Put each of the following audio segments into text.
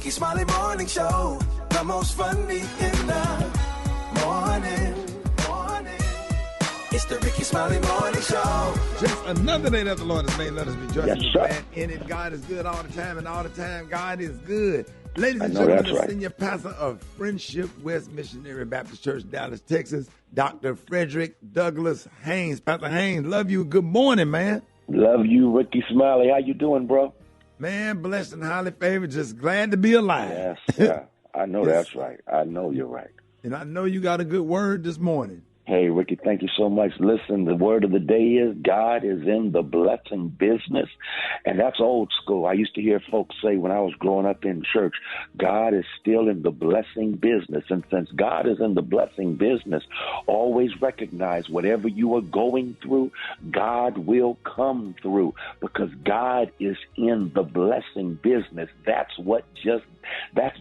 Rickey Smiley Morning Show. The most funny in the morning. It's the Rickey Smiley Morning Show. Just another day that the Lord has made. Let us rejoice Yes, and be sir. glad in it. God is good all the time, and all the time God is good. Ladies and know gentlemen, that's the right. senior pastor of Friendship West Missionary Baptist Church, Dallas, Texas, Dr. Frederick Douglass Haynes. Pastor Haynes, love you. Good morning, man. Love you, Rickey Smiley. How you doing, bro? Man, blessed and highly favored. Just glad to be alive. Yes, sir. I know Yes. that's right. I know you're right. And I know you got a good word this morning. Hey, Ricky, thank you so much. Listen, the word of the day is God is in the blessing business. And that's old school. I used to hear folks say when I was growing up in church, God is still in the blessing business. And since God is in the blessing business, always recognize whatever you are going through, God will come through because God is in the blessing business. That's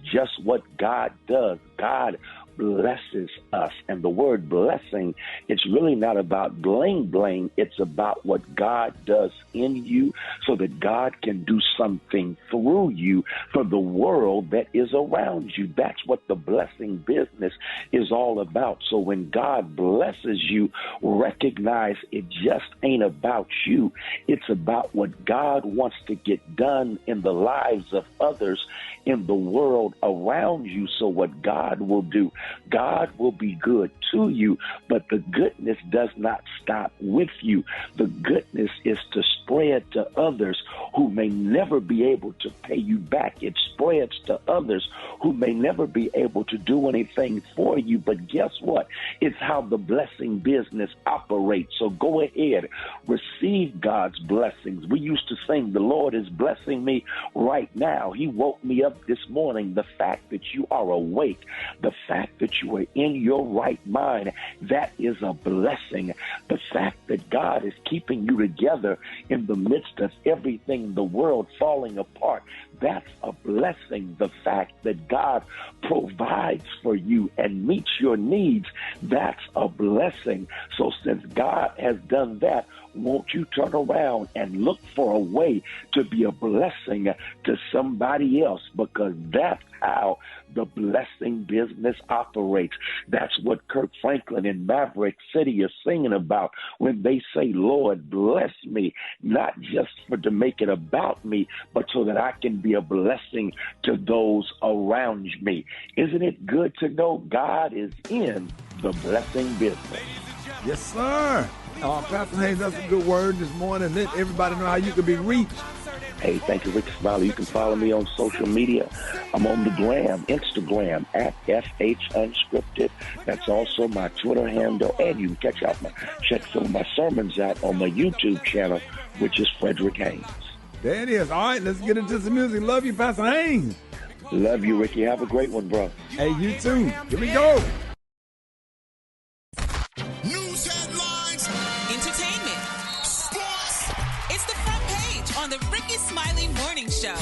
just what God does. God blesses us. And the word blessing, it's really not about bling. It's about what God does in you so that God can do something through you for the world that is around you. That's what the blessing business is all about. So when God blesses you, recognize it just ain't about you. It's about what God wants to get done in the lives of others in the world around you. So what God will do, God will be good to you, but the goodness does not stop with you. The goodness is to spread to others who may never be able to pay you back. It spreads to others who may never be able to do anything for you. But guess what? It's how the blessing business operates. So go ahead, receive God's blessings. We used to sing, the Lord is blessing me right now. He woke me up this morning. The fact that you are awake, the fact that you are in your right mind, that is a blessing. The fact that God is keeping you together in the midst of everything in the world falling apart, that's a blessing. The fact that God provides for you and meets your needs, that's a blessing. So since God has done that, won't you turn around and look for a way to be a blessing to somebody else, because that's how the blessing business operates. That's what Kirk Franklin in Maverick City is singing about when they say, Lord, bless me, not just to make it about me, but so that I can be a blessing to those around me. Isn't it good to know God is in the blessing business? Yes, sir. Pastor Haynes, that's a good word this morning. Let everybody know how you can be reached. Hey, thank you, Rickey Smiley. You can follow me on social media. I'm on the Instagram at FH Unscripted. That's also my Twitter handle. And you can check some of my sermons out on my YouTube channel, which is Frederick Haynes. There it is. All right, let's get into some music. Love you, Pastor Haynes. Love you, Ricky. Have a great one, bro. Hey, you too. Here we go. News headlines, Entertainment. sports. It's the front page on the Rickey Smiley Morning Show.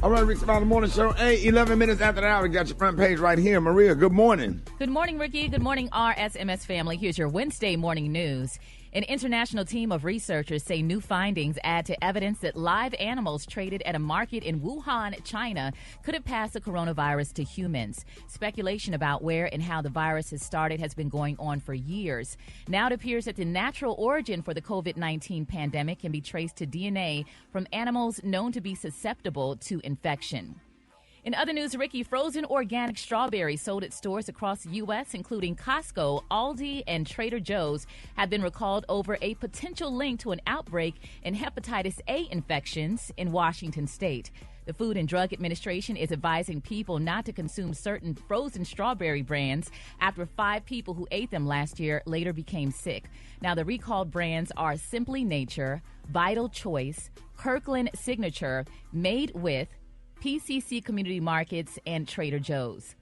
All right, Rickey Smiley Morning Show. Hey, 11 minutes after the hour, we got your front page right here. Maria, good morning. Good morning, Ricky. Good morning, RSMS family. Here's your Wednesday morning news. An international team of researchers say new findings add to evidence that live animals traded at a market in Wuhan, China, could have passed the coronavirus to humans. Speculation about where and how the virus has started has been going on for years. Now it appears that the natural origin for the COVID-19 pandemic can be traced to DNA from animals known to be susceptible to infection. In other news, Ricky, frozen organic strawberries sold at stores across the U.S., including Costco, Aldi, and Trader Joe's, have been recalled over a potential link to an outbreak in hepatitis A infections in Washington state. The Food and Drug Administration is advising people not to consume certain frozen strawberry brands after 5 people who ate them last year later became sick. Now, the recalled brands are Simply Nature, Vital Choice, Kirkland Signature, Made With, PCC Community Markets, and Trader Joe's.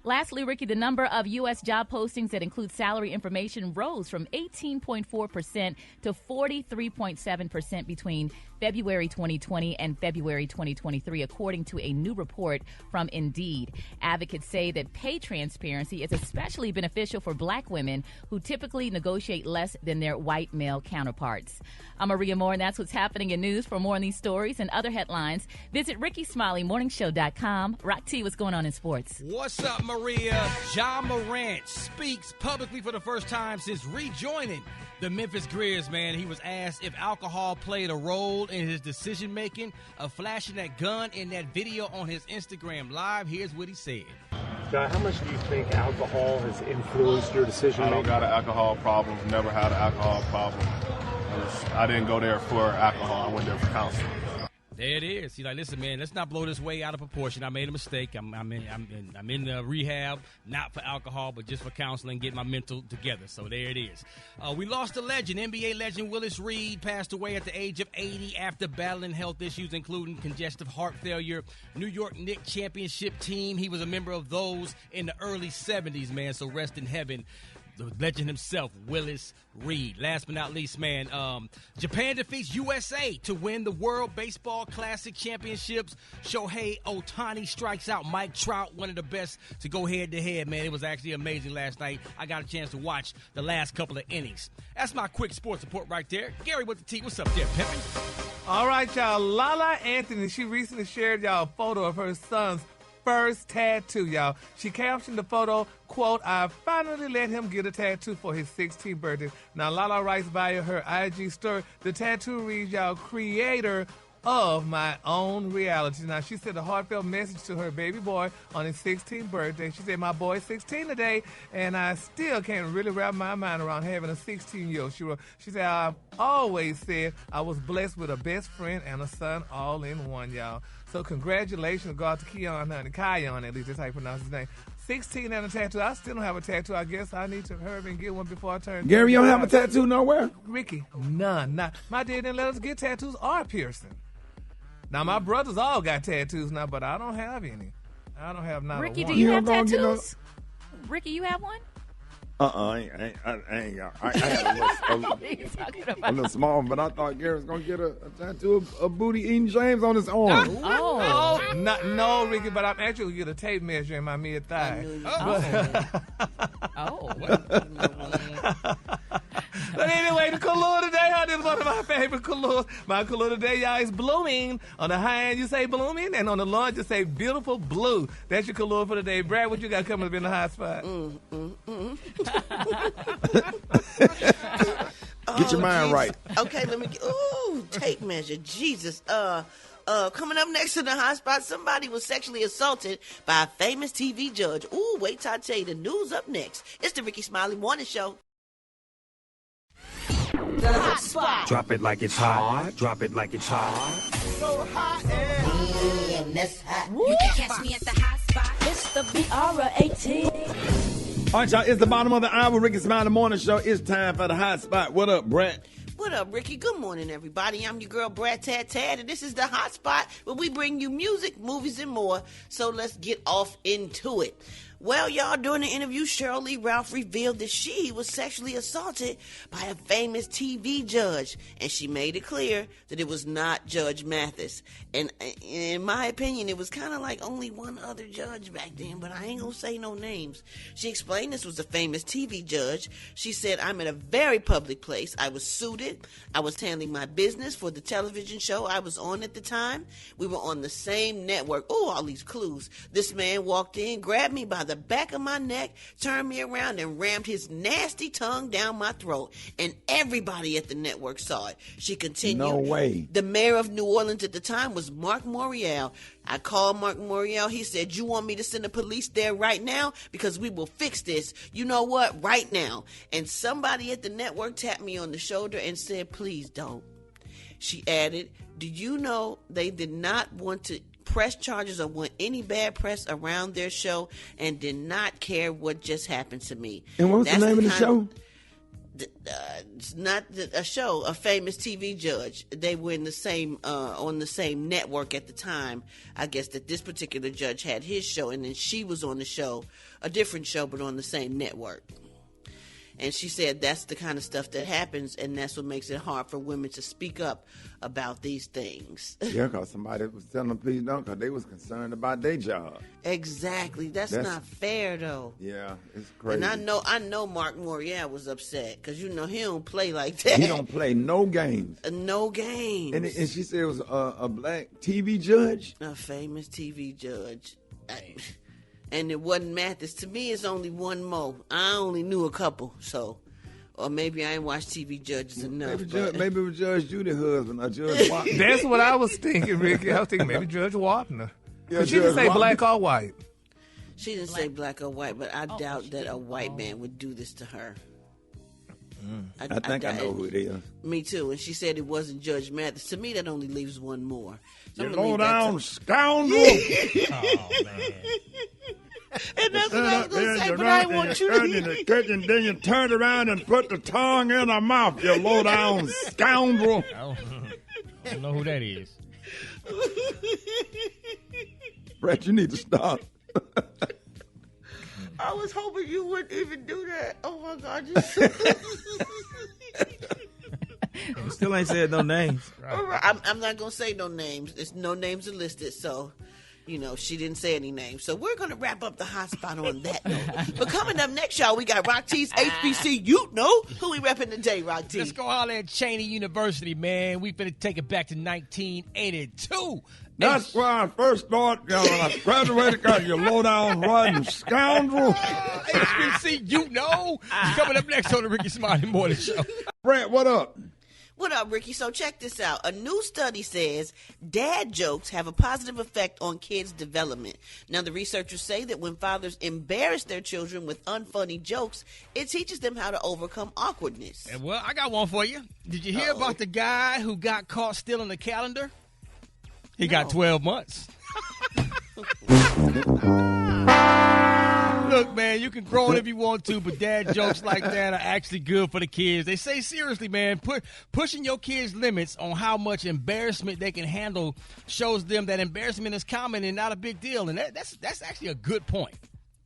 Lastly, Ricky, the number of U.S. job postings that include salary information rose from 18.4% to 43.7% between February 2020 and February 2023, according to a new report from Indeed. Advocates say that pay transparency is especially beneficial for black women who typically negotiate less than their white male counterparts. I'm Maria Moore, and that's what's happening in news. For more on these stories and other headlines, visit RickySmileyMorningShow.com. Rock T, what's going on in sports? What's up, Maria? Ja Morant speaks publicly for the first time since rejoining the Memphis Grizz, man. He was asked if alcohol played a role in his decision-making of flashing that gun in that video on his Instagram Live. Here's what he said. Ja, how much do you think alcohol has influenced your decision? I don't got an alcohol problem, never had an alcohol problem. I didn't go there for alcohol, I went there for counseling. There it is. He's like, listen, man, let's not blow this way out of proportion. I made a mistake. I'm in rehab, not for alcohol, but just for counseling, get my mental together. So there it is. We lost a legend. NBA legend Willis Reed passed away at the age of 80 after battling health issues, including congestive heart failure. New York Knicks championship team. He was a member of those in the early 70s, man. So rest in heaven. The legend himself, Willis Reed. Last but not least, man, Japan defeats USA to win the World Baseball Classic Championships. Shohei Ohtani strikes out Mike Trout, one of the best to go head-to-head, man. It was actually amazing last night. I got a chance to watch the last couple of innings. That's my quick sports report right there. Gary with the T. What's up there, Pimpin'? All right, y'all. Lala Anthony, she recently shared y'all a photo of her son's first tattoo, y'all. She captioned the photo, quote, "I finally let him get a tattoo for his 16th birthday." Now, Lala writes via her IG story, the tattoo reads, y'all, "Creator of my own reality." Now, she sent a heartfelt message to her baby boy on his 16th birthday. She said, "My boy's 16 today, and I still can't really wrap my mind around having a 16-year-old. She said, "I've always said I was blessed with a best friend and a son all in one, y'all." So congratulations, God to Kion, at least that's how you pronounce his name. 16 and a tattoo. I still don't have a tattoo. I guess I need to hurry and get one before I turn. Gary, you don't have a tattoo nowhere? Ricky, none. Not. My dad didn't let us get tattoos or piercing. Now, my brothers all got tattoos now, but I don't have any. I don't have not Ricky, a one. do you have tattoos? Ricky, you have one? I ain't got. I had a little small, but I thought Gary was gonna get a tattoo of Booty eating James on his arm. No, Ricky, but I'm actually gonna get a tape measure in my mid thigh. But anyway, the color today, honey, is one of my favorite colors. My color today, y'all, is blooming. On the high end, you say blooming, and on the low end, you say beautiful blue. That's your color for today. Brad, what you got coming up in the hot spot? Get your mind right. Okay, let me get, tape measure. Jesus. Coming up next to the hot spot, somebody was sexually assaulted by a famous TV judge. Ooh, wait till I tell you the news up next. It's the Rickey Smiley Morning Show. The hot spot. Drop it like it's hot. Drop it like it's hot. So hot and that's hot. You can catch me at the hot spot. It's the BR18. All right, y'all, it's the bottom of the hour. Rickey Smiley Morning Show. It's time for the hot spot. What up, Brett? What up, Ricky? Good morning, everybody. I'm your girl, Brad Tad, and this is the hot spot where we bring you music, movies, and more. So let's get off into it. Well, y'all, during the interview, Cheryl Lee Ralph revealed that she was sexually assaulted by a famous TV judge, and she made it clear that it was not Judge Mathis. And in my opinion, it was kind of like only one other judge back then, but I ain't gonna say no names. She explained this was a famous TV judge. She said, "I'm in a very public place. I was suited. I was handling my business for the television show I was on at the time. We were on the same network." Oh, all these clues. This man walked in, grabbed me by the back of my neck, turned me around, and rammed his nasty tongue down my throat. And everybody at the network saw it. She continued. No way. The mayor of New Orleans at the time was Mark Morial. I called Mark Morial. He said, "You want me to send the police there right now? Because we will fix this. You know what? Right now." And somebody at the network tapped me on the shoulder and said, "Please don't." She added, "Do you know they did not want to press charges or want any bad press around their show and did not care what just happened to me." And what's the name of the show? It's not a show, a famous TV judge. They were in the same on the same network at the time. I guess that this particular judge had his show, and then she was on the show, a different show, but on the same network. And she said that's the kind of stuff that happens, and that's what makes it hard for women to speak up about these things. Yeah, because somebody was telling them, please don't, because they was concerned about their job. Exactly. That's not fair, though. Yeah, it's crazy. And I know Mark Morial was upset, because, he don't play like that. He don't play no games. No games. And she said it was a black TV judge? A famous TV judge. And it wasn't Mathis. To me, it's only one more. I only knew a couple, so. Or maybe I ain't watched TV judges enough. Maybe it was Judge Judy's husband or Judge Wapner. That's what I was thinking, Ricky. I was thinking maybe Judge Wapner. Yeah, she didn't say black or white. She didn't say black or white, but I doubt that a white man would do this to her. I think I know who it is. Me too. And she said it wasn't Judge Mathis. To me, that only leaves one more. So you low down scoundrel. Oh, man. And that's what I was going to say, but I want you to... in the kitchen, then you turn around and put the tongue in her mouth, you low down scoundrel. I don't know who that is. Brett, you need to stop. I was hoping you wouldn't even do that. Oh, my God. You still ain't said no names. Right. I'm not going to say no names. It's no names are listed, so... she didn't say any names. So we're going to wrap up the hot spot on that note. But coming up next, y'all, we got Rock T's HBC. You know who we repping today, Rock T. Let's go holler at Cheney University, man. We finna take it back to 1982. That's where I first thought, when I graduated, got you low down rotten scoundrel. HBC, you know. Coming up next on the Rickey Smiley Morning Show. Brett, what up? What up, Ricky? So check this out. A new study says dad jokes have a positive effect on kids' development. Now, the researchers say that when fathers embarrass their children with unfunny jokes, it teaches them how to overcome awkwardness. And well, I got one for you. Did you hear about the guy who got caught stealing the calendar? He got 12 months. Look, man, you can grow it if you want to, but dad jokes like that are actually good for the kids. They say seriously, man, pushing your kids' limits on how much embarrassment they can handle shows them that embarrassment is common and not a big deal, and that's actually a good point.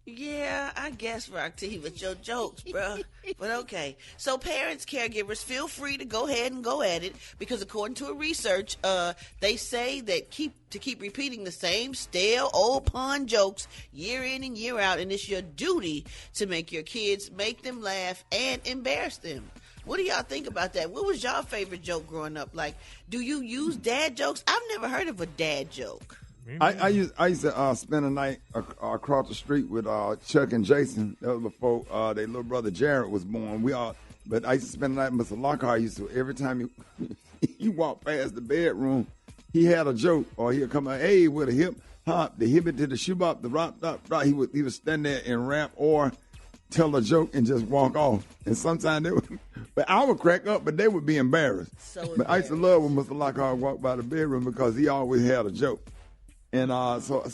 Yeah, I guess, Rock T, with your jokes, bro. But okay. So parents, caregivers, feel free to go ahead and go at it because according to a research, they say that keep repeating the same stale old pun jokes year in and year out, and it's your duty to make your kids make them laugh and embarrass them. What do y'all think about that? What was y'all favorite joke growing up? Like, do you use dad jokes? I've never heard of a dad joke. I used to spend a night across the street with Chuck and Jason. That was before their little brother Jared was born. But I used to spend the night with Mr. Lockhart. Every time you walk past the bedroom, he had a joke, or he'd come out, hey, with a hip hop, the hip it to the shoe bop, the rock, he would stand there and rap or tell a joke and just walk off. And sometimes they would, but I would crack up, but they would be embarrassed. But I used to love when Mr. Lockhart walked by the bedroom because he always had a joke. And so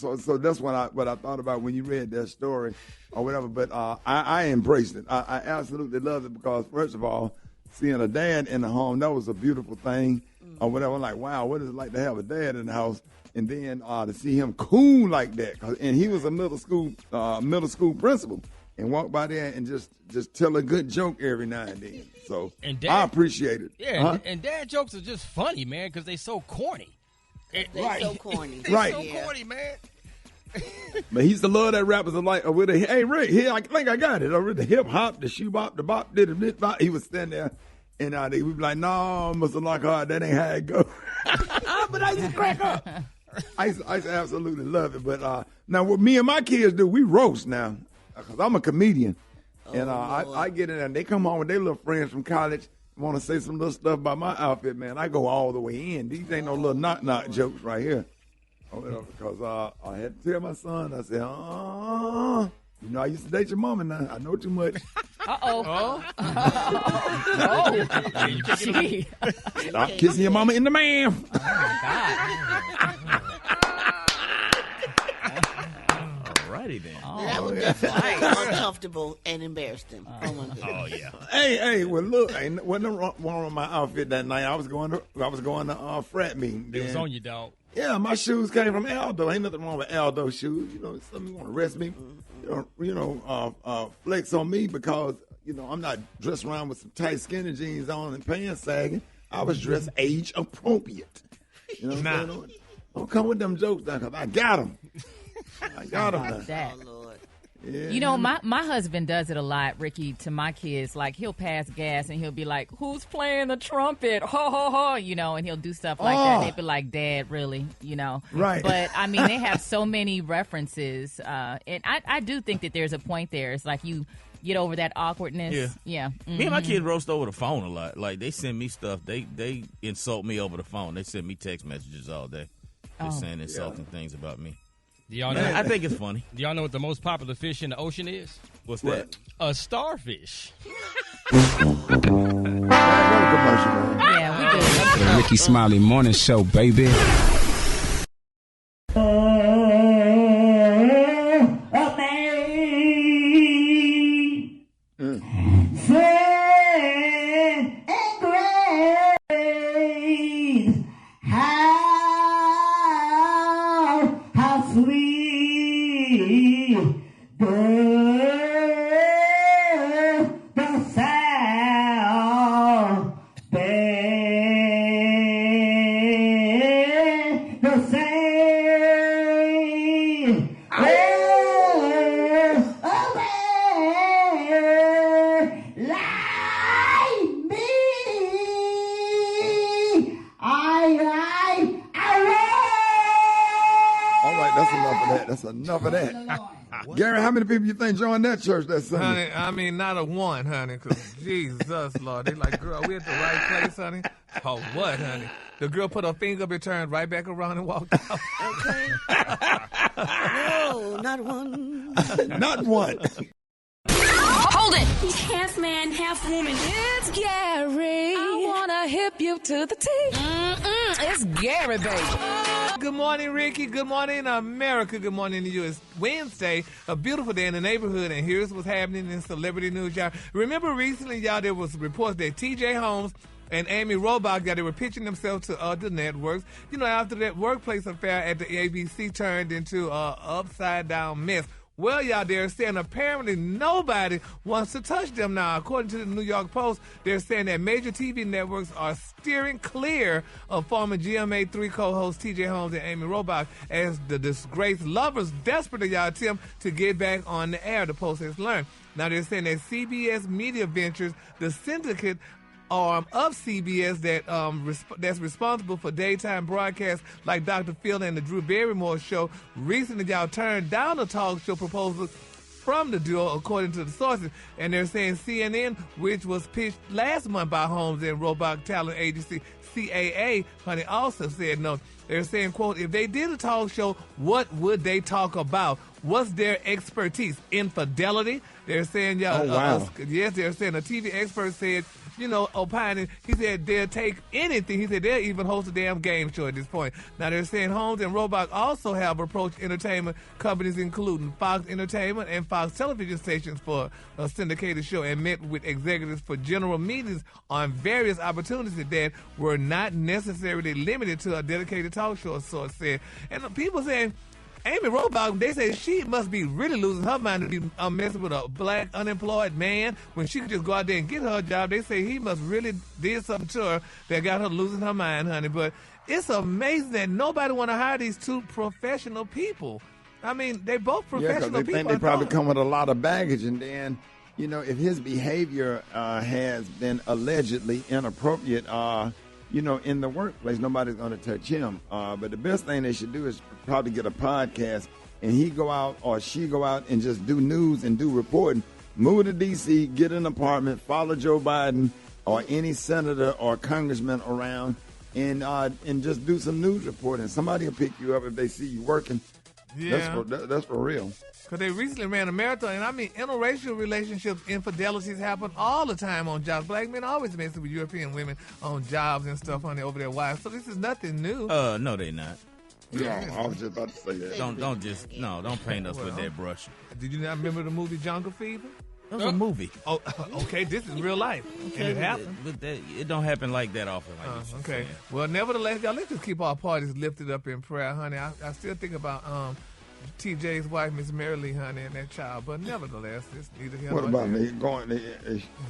that's what I thought about when you read that story or whatever. But I embraced it. I absolutely loved it because, first of all, seeing a dad in the home, that was a beautiful thing or whatever. I'm like, wow, what is it like to have a dad in the house? And then to see him cool like that. And he was a middle school principal and walk by there and just tell a good joke every now and then. So I appreciate it. Yeah, and dad jokes are just funny, man, because they so corny. They're so corny. Right. So corny, man. But he used to love that rappers like with a hey Rick, here I think I got it. Over the hip hop, the shoe bop, the bop, did it bop. He would stand there and he would be like, no, Mr. Lockhart, that ain't how it go. But I used to crack up. I used to absolutely love it. But now what me and my kids do, we roast now. Because I'm a comedian. And I get in there and they come home with their little friends from college. Want to say some little stuff about my outfit, man. I go all the way in. These ain't no little knock jokes right here. Because I had to tell my son, I said, I used to date your mama now. I know too much. Uh-oh. Gee. Stop kissing your mama in the mouth. Oh, my God. Alrighty. already then. That would definitely be uncomfortable and embarrass them. Oh my goodness. Oh yeah. Hey, well look, ain't wasn't wrong with my outfit that night. I was going to frat meeting. It was on you, dog. Yeah, my shoes came from Aldo. Ain't nothing wrong with Aldo shoes. You know, somebody want to arrest me, flex on me because, I'm not dressed around with some tight skinny jeans on and pants sagging. I was dressed age appropriate. You know what I'm saying? Don't come with them jokes now because I got them. I got them now. Oh, Lord. Yeah. My husband does it a lot, Ricky, to my kids. Like, he'll pass gas and he'll be like, who's playing the trumpet? Ho, ho, ho, and he'll do stuff like that. They'd be like, Dad, really? Right. But, I mean, they have so many references. And I do think that there's a point there. It's like you get over that awkwardness. Yeah. Mm-hmm. Me and my kids roast over the phone a lot. Like, they send me stuff. They insult me over the phone. They send me text messages all day. Just saying insulting things about me. Do y'all know? I think it's funny. Do y'all know what the most popular fish in the ocean is? What's that? A starfish. Yeah, we do. The Rickey Smiley Morning Show, baby. That's enough of that. Gary, how many people you think joined that church that Sunday? Honey, I mean, not a one, honey, because Jesus, Lord. They like, girl, we at the right place, honey? Oh, what, honey? The girl put her finger up and turned right back around and walked out. Okay. No, not one. Not one. Hold it! Half man, half woman. It's Gary. I wanna hip you to the T. It's Gary, baby. Good morning, Ricky. Good morning, America. Good morning to you. It's Wednesday, a beautiful day in the neighborhood, and here's what's happening in celebrity news, y'all. Remember recently, y'all, there was reports that T.J. Holmes and Amy Robach, they were pitching themselves to other networks. After that workplace affair at the ABC turned into an upside-down mess. Well, y'all, they're saying apparently nobody wants to touch them now. According to the New York Post, they're saying that major TV networks are steering clear of former GMA3 co-hosts T.J. Holmes and Amy Robach as the disgraced lovers desperately, y'all, attempt to get back on the air, the Post has learned. Now, they're saying that CBS Media Ventures, the syndicate of CBS that's responsible for daytime broadcasts like Dr. Phil and the Drew Barrymore Show, recently y'all turned down a talk show proposal from the duo, according to the sources. And they're saying CNN, which was pitched last month by Holmes and Robach talent agency CAA, honey, also said no. They're saying, quote, if they did a talk show, what would they talk about? What's their expertise? Infidelity? They're saying, wow. Yes, they're saying a TV expert said, opining, he said they'll take anything. He said they'll even host a damn game show at this point. Now, they're saying Holmes and Robach also have approached entertainment companies, including Fox Entertainment and Fox television stations for a syndicated show, and met with executives for general meetings on various opportunities that were not necessarily limited to a dedicated talk show, a source said. And people saying, Amy Robach, they say she must be really losing her mind to be messing with a black unemployed man when she could just go out there and get her a job. They say he must really did something to her that got her losing her mind, honey. But it's amazing that nobody want to hire these two professional people. I mean, they both professional people. Yeah, because they think they probably come with a lot of baggage, and then, if his behavior has been allegedly inappropriate, in the workplace, nobody's going to touch him. But the best thing they should do is probably get a podcast, and he go out or she go out and just do news and do reporting. Move to D.C., get an apartment, follow Joe Biden or any senator or congressman around, and just do some news reporting. Somebody will pick you up if they see you working. Yeah. That's for real. Because they recently ran a marathon, and I mean, interracial relationships, infidelities happen all the time on jobs. Black men always messing with European women on jobs and stuff, honey, over their wives. So this is nothing new. No, they not. Yeah, I was just about to say that. Don't paint us with that brush. Did you not remember the movie Jungle Fever? That was a movie. Oh, okay. This is real life. Okay, and it happened. But it don't happen like that often. Like Okay. Well, nevertheless, y'all, let's just keep our parties lifted up in prayer, honey. I still think about TJ's wife, Miss Mary Lee, honey, and that child. But nevertheless, it's neither here nor What about there. they going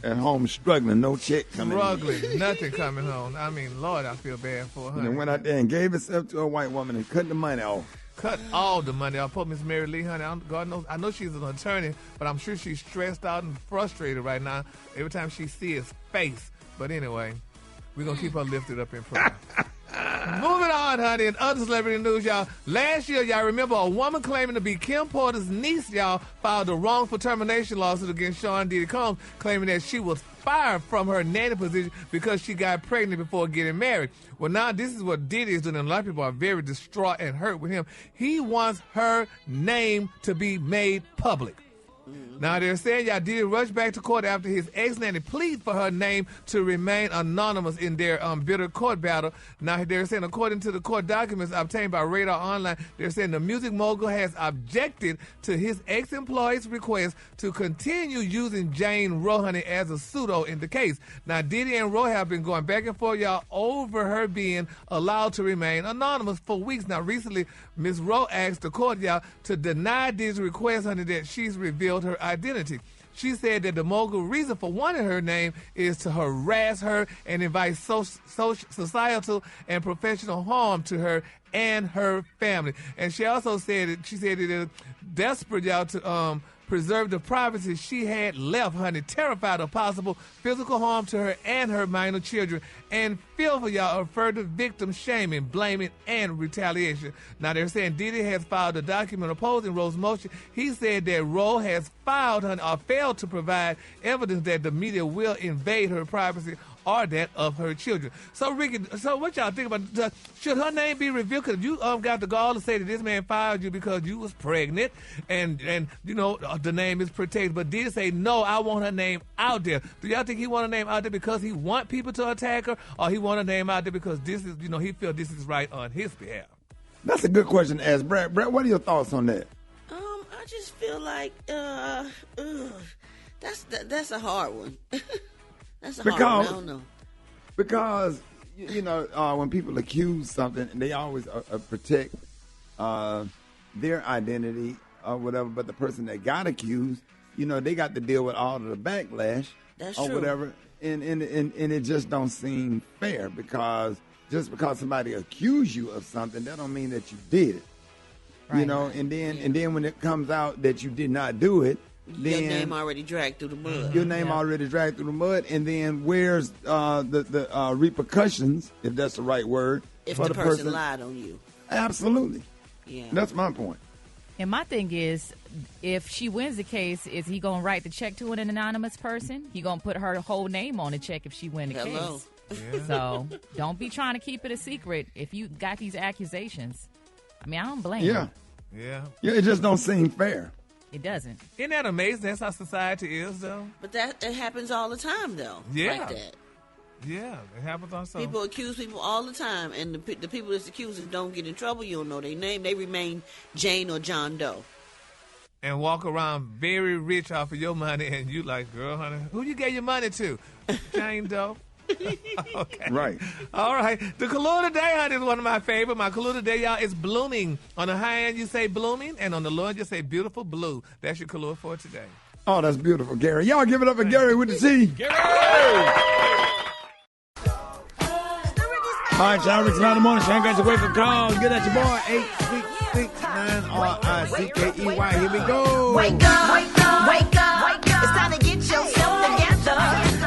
at home struggling, no check coming Struggling, nothing coming home. I mean, Lord, I feel bad for her. in. Honey. And went out there and gave himself to a white woman and cut the money off. Cut all the money off. Poor Miss Mary Lee, honey. God knows. I know she's an attorney, but I'm sure she's stressed out and frustrated right now every time she sees his face. But anyway, we're going to keep her lifted up in prayer. Moving on, honey, in other celebrity news, y'all. Last year, y'all remember a woman claiming to be Kim Porter's niece, y'all, filed a wrongful termination lawsuit against Sean Diddy Combs, claiming that she was fired from her nanny position because she got pregnant before getting married. Well, now this is what Diddy is doing, and a lot of people are very distraught and hurt with him. He wants her name to be made public. Now, they're saying y'all Diddy rushed back to court after his ex-nanny pleaded for her name to remain anonymous in their bitter court battle. Now, they're saying, according to the court documents obtained by Radar Online, they're saying the music mogul has objected to his ex-employee's request to continue using Jane Roe, honey, as a pseudo in the case. Now, Diddy and Roe have been going back and forth, y'all, over her being allowed to remain anonymous for weeks. Now, recently, Ms. Roe asked the court, y'all, to deny Diddy's request, honey, that she's revealed her identity. She said that the mogul reason for wanting her name is to harass her and invite societal and professional harm to her and her family. And she also said that it is desperate, y'all, to preserve the privacy she had left, honey, terrified of possible physical harm to her and her minor children, and fearful, y'all, of further victim shaming, blaming, and retaliation. Now, they're saying Diddy has filed a document opposing Roe's motion. He said that Roe has filed, honey, or failed to provide evidence that the media will invade her privacy or that of her children. So, Ricky, so what y'all think about, should her name be revealed? Because you got the gall to say that this man fired you because you was pregnant and you know, the name is protected. But Diddy say, no, I want her name out there. Do y'all think he want her name out there because he want people to attack her, or he want her name out there because this is, you know, he feel this is right on his behalf? That's a good question to ask. Brett, what are your thoughts on that? I just feel like that's a hard one. That's a hard one. I don't know. Because, you know, when people accuse something, they always protect their identity or whatever, but the person that got accused, you know, they got to deal with all of the backlash or true. Whatever. And it just don't seem fair, because just because somebody accused you of something, that don't mean that you did it. Right. You know, and then when it comes out that you did not do it, then your name already dragged through the mud. Your name already dragged through the mud, and then where's the repercussions, if that's the right word, if for the person lied on you? Absolutely. Yeah. That's my point. And my thing is, if she wins the case, is he going to write the check to an anonymous person? He going to put her whole name on the check if she win the case. Yeah. So don't be trying to keep it a secret if you got these accusations. I mean, I don't blame you. Yeah. It just don't seem fair. It doesn't. Isn't that amazing? That's how society is, though. But that happens all the time, though. Yeah. Like that. Yeah, it happens also. People accuse people all the time, and the people that's accused don't get in trouble. You don't know their name. They remain Jane or John Doe. And walk around very rich off of your money, and you like, girl, honey, who you gave your money to? Jane Doe. Okay. Right. All right. The color today, honey, is one of my favorite. My color today, y'all, is blooming. On the high end, you say blooming, and on the low end, you say beautiful blue. That's your color for today. Oh, that's beautiful, Gary. Y'all give it up for Gary with the T. Gary! All right, y'all. Rickey Smiley Morning Show. Got your wake-up call. Get at your boy. 866-9-RICKEY. Here we go. Wake up, wake up, wake up, wake up. It's time to get yourself together.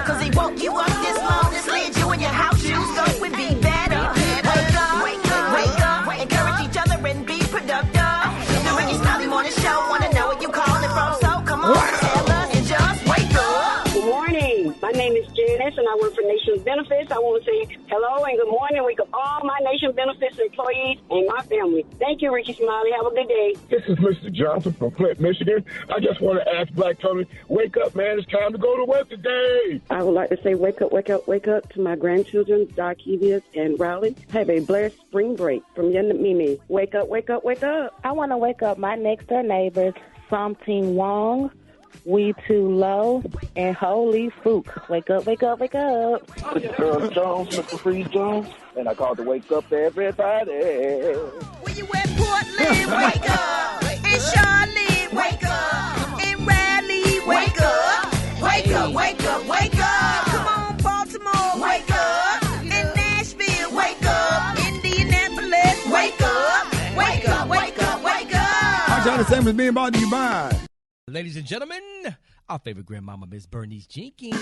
Cause they woke you up this morning, slid you in your house shoes, so we be better. Wake up, wake up, wake up. Encourage each other and be productive. The Rickey Smiley Morning Show. Wanna know where you calling from, so come on, tell us and just wake up. Good morning. My name is Janet. Benson. I work for Nation Benefits. I want to say hello and good morning. Wake up all my Nation Benefits employees and my family. Thank you, Rickey Smiley. Have a good day. This is Mr. Johnson from Flint, Michigan. I just want to ask Black Tony, wake up, man. It's time to go to work today. I would like to say wake up, wake up, wake up to my grandchildren, Darkevius and Riley. Have a blessed spring break from Yen and Mimi. Wake up, wake up, wake up. I want to wake up my next door neighbors, Something Wong, We Too Low, and Holy Fook. Wake up, wake up, wake up. It's Earl Jones, Mr. Freeze Jones, and I called to wake up everybody. When you at Portland, wake up. And Charlotte, wake up. And Raleigh, wake up. Wake up, wake up, wake up. Come on, Baltimore, wake up. And Nashville, wake up. Indianapolis, wake up. Wake up, wake up, wake up. I'm trying to say what's being brought to you by. Ladies and gentlemen, our favorite grandmama, Miss Bernice Jenkins.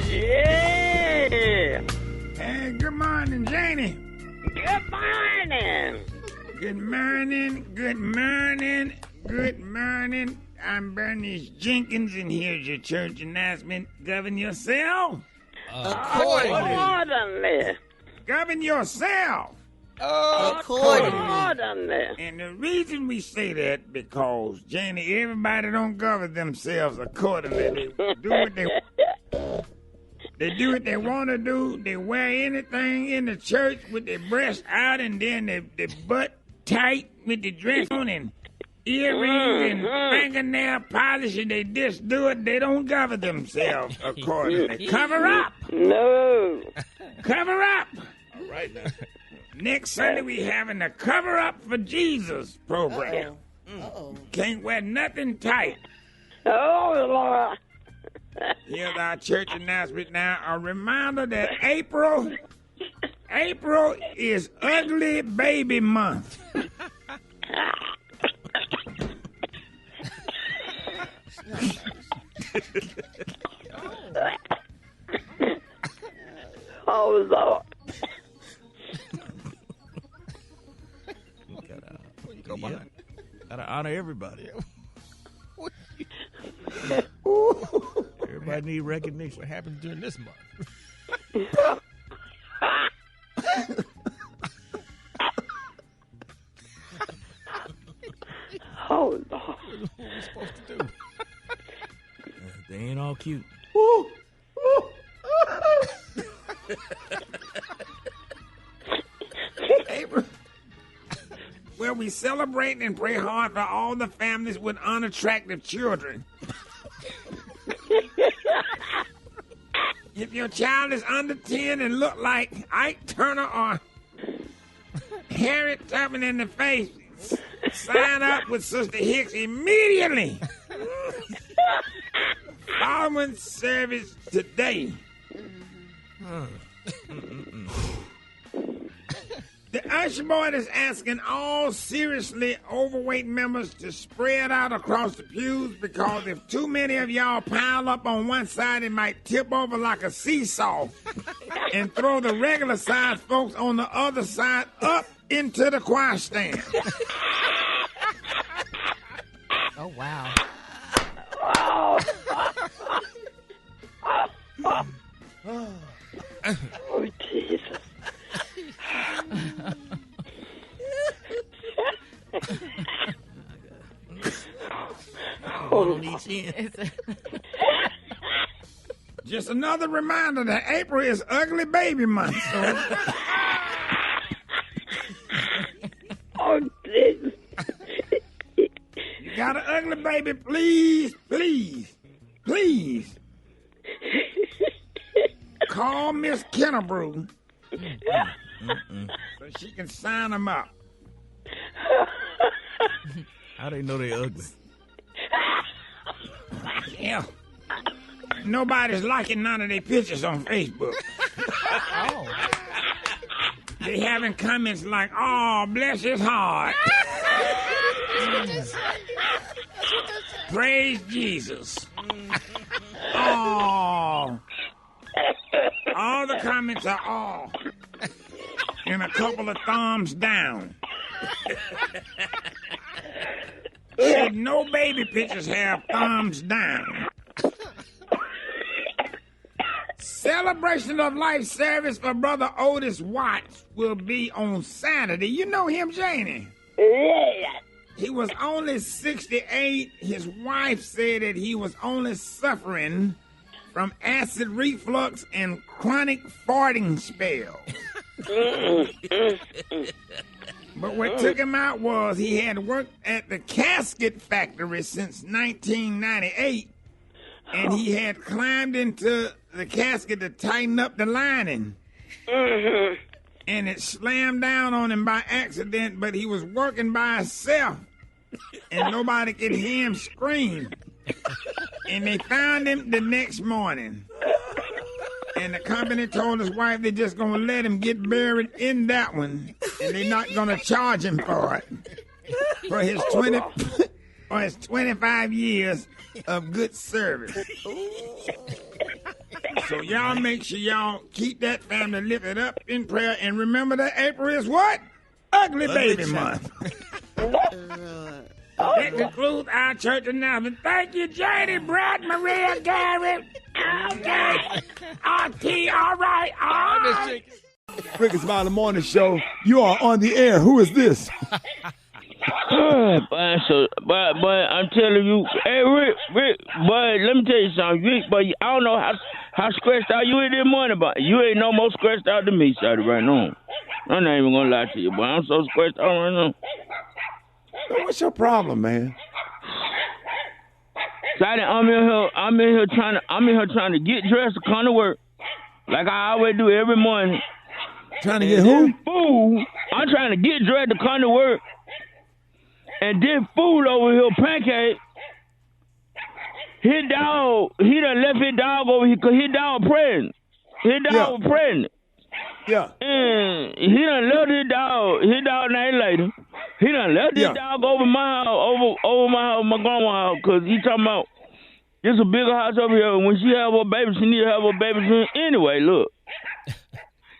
Yeah. Hey, good morning, Janie. Good morning. Good morning, good morning, good morning. I'm Bernice Jenkins, and here's your church announcement. Govern yourself. Accordingly. Govern yourself. Accordingly. And the reason we say that, because, Janie, everybody don't govern themselves accordingly. They do what they want to do. They wear anything in the church with their breasts out and then their butt tight with the dress on and earrings and fingernail polish, and they just do it. They don't govern themselves accordingly. Cover up. No. Cover up. All right now. Next Sunday, we having the Cover Up for Jesus program. Can't wear nothing tight. Oh, Lord. Here's our church announcement now. A reminder that April is Ugly Baby Month. Oh, Lord. Gotta honor everybody. Everybody need recognition. What happens during this month? Oh, Lord. What are we supposed to do? They ain't all cute. April, where we celebrate and pray hard for all the families with unattractive children. If your child is under 10 and look like Ike Turner or Harriet Tubman in the face, sign up with Sister Hicks immediately. Following service today. The usher board is asking all seriously overweight members to spread out across the pews, because if too many of y'all pile up on one side, it might tip over like a seesaw and throw the regular size folks on the other side up into the choir stand. Oh, wow. Oh, Jesus. One on each end. Just another reminder that April is Ugly Baby Month. Oh, Jesus. You got an ugly baby, please, please, please. Call Miss Kennebrew so she can sign them up. How they know they ugly? Yeah. Nobody's liking none of their pictures on Facebook. Oh. They having comments like, "Oh, bless his heart." Praise Jesus. Oh. All the comments are "oh," and a couple of thumbs down. Said no baby pictures have thumbs down. Celebration of Life service for Brother Otis Watts will be on Saturday. You know him, Janie? Yeah. He was only 68. His wife said that he was only suffering from acid reflux and chronic farting spells. But what took him out was he had worked at the casket factory since 1998, and he had climbed into the casket to tighten up the lining. And it slammed down on him by accident, but he was working by himself, and nobody could hear him scream. And they found him the next morning. And the company told his wife they're just going to let him get buried in that one, and they're not going to charge him for it. For his 25 years of good service. So y'all make sure y'all keep that family lifted up in prayer, and remember that April is what? Ugly Baby Month. That concludes our church announcement. Thank you, Janie, Brad, Maria, Gary. Okay. RT, all right. Rickey Smiley Morning Show. You are on the air. Who is this? But I'm telling you, hey Rick, but let me tell you something, Rick. But I don't know how scratched out you is this morning, but you ain't no more scratched out than me, Shawty, right now. I'm not even gonna lie to you, but I'm so scratched out right now. What's your problem, man? Shawty, I'm in here trying to get dressed to come to work, like I always do every morning. Trying to get who? Fool, I'm trying to get dressed to come to work. And this fool over here, Pancake, his dog, he done left his dog over here because his dog pregnant. His dog was pregnant. Yeah. And he done left his dog named Lady. He done left his dog over my house, over my house, my grandma's house, because he talking about, this a bigger house over here. When she have her baby, she need to have her baby soon. Anyway, look.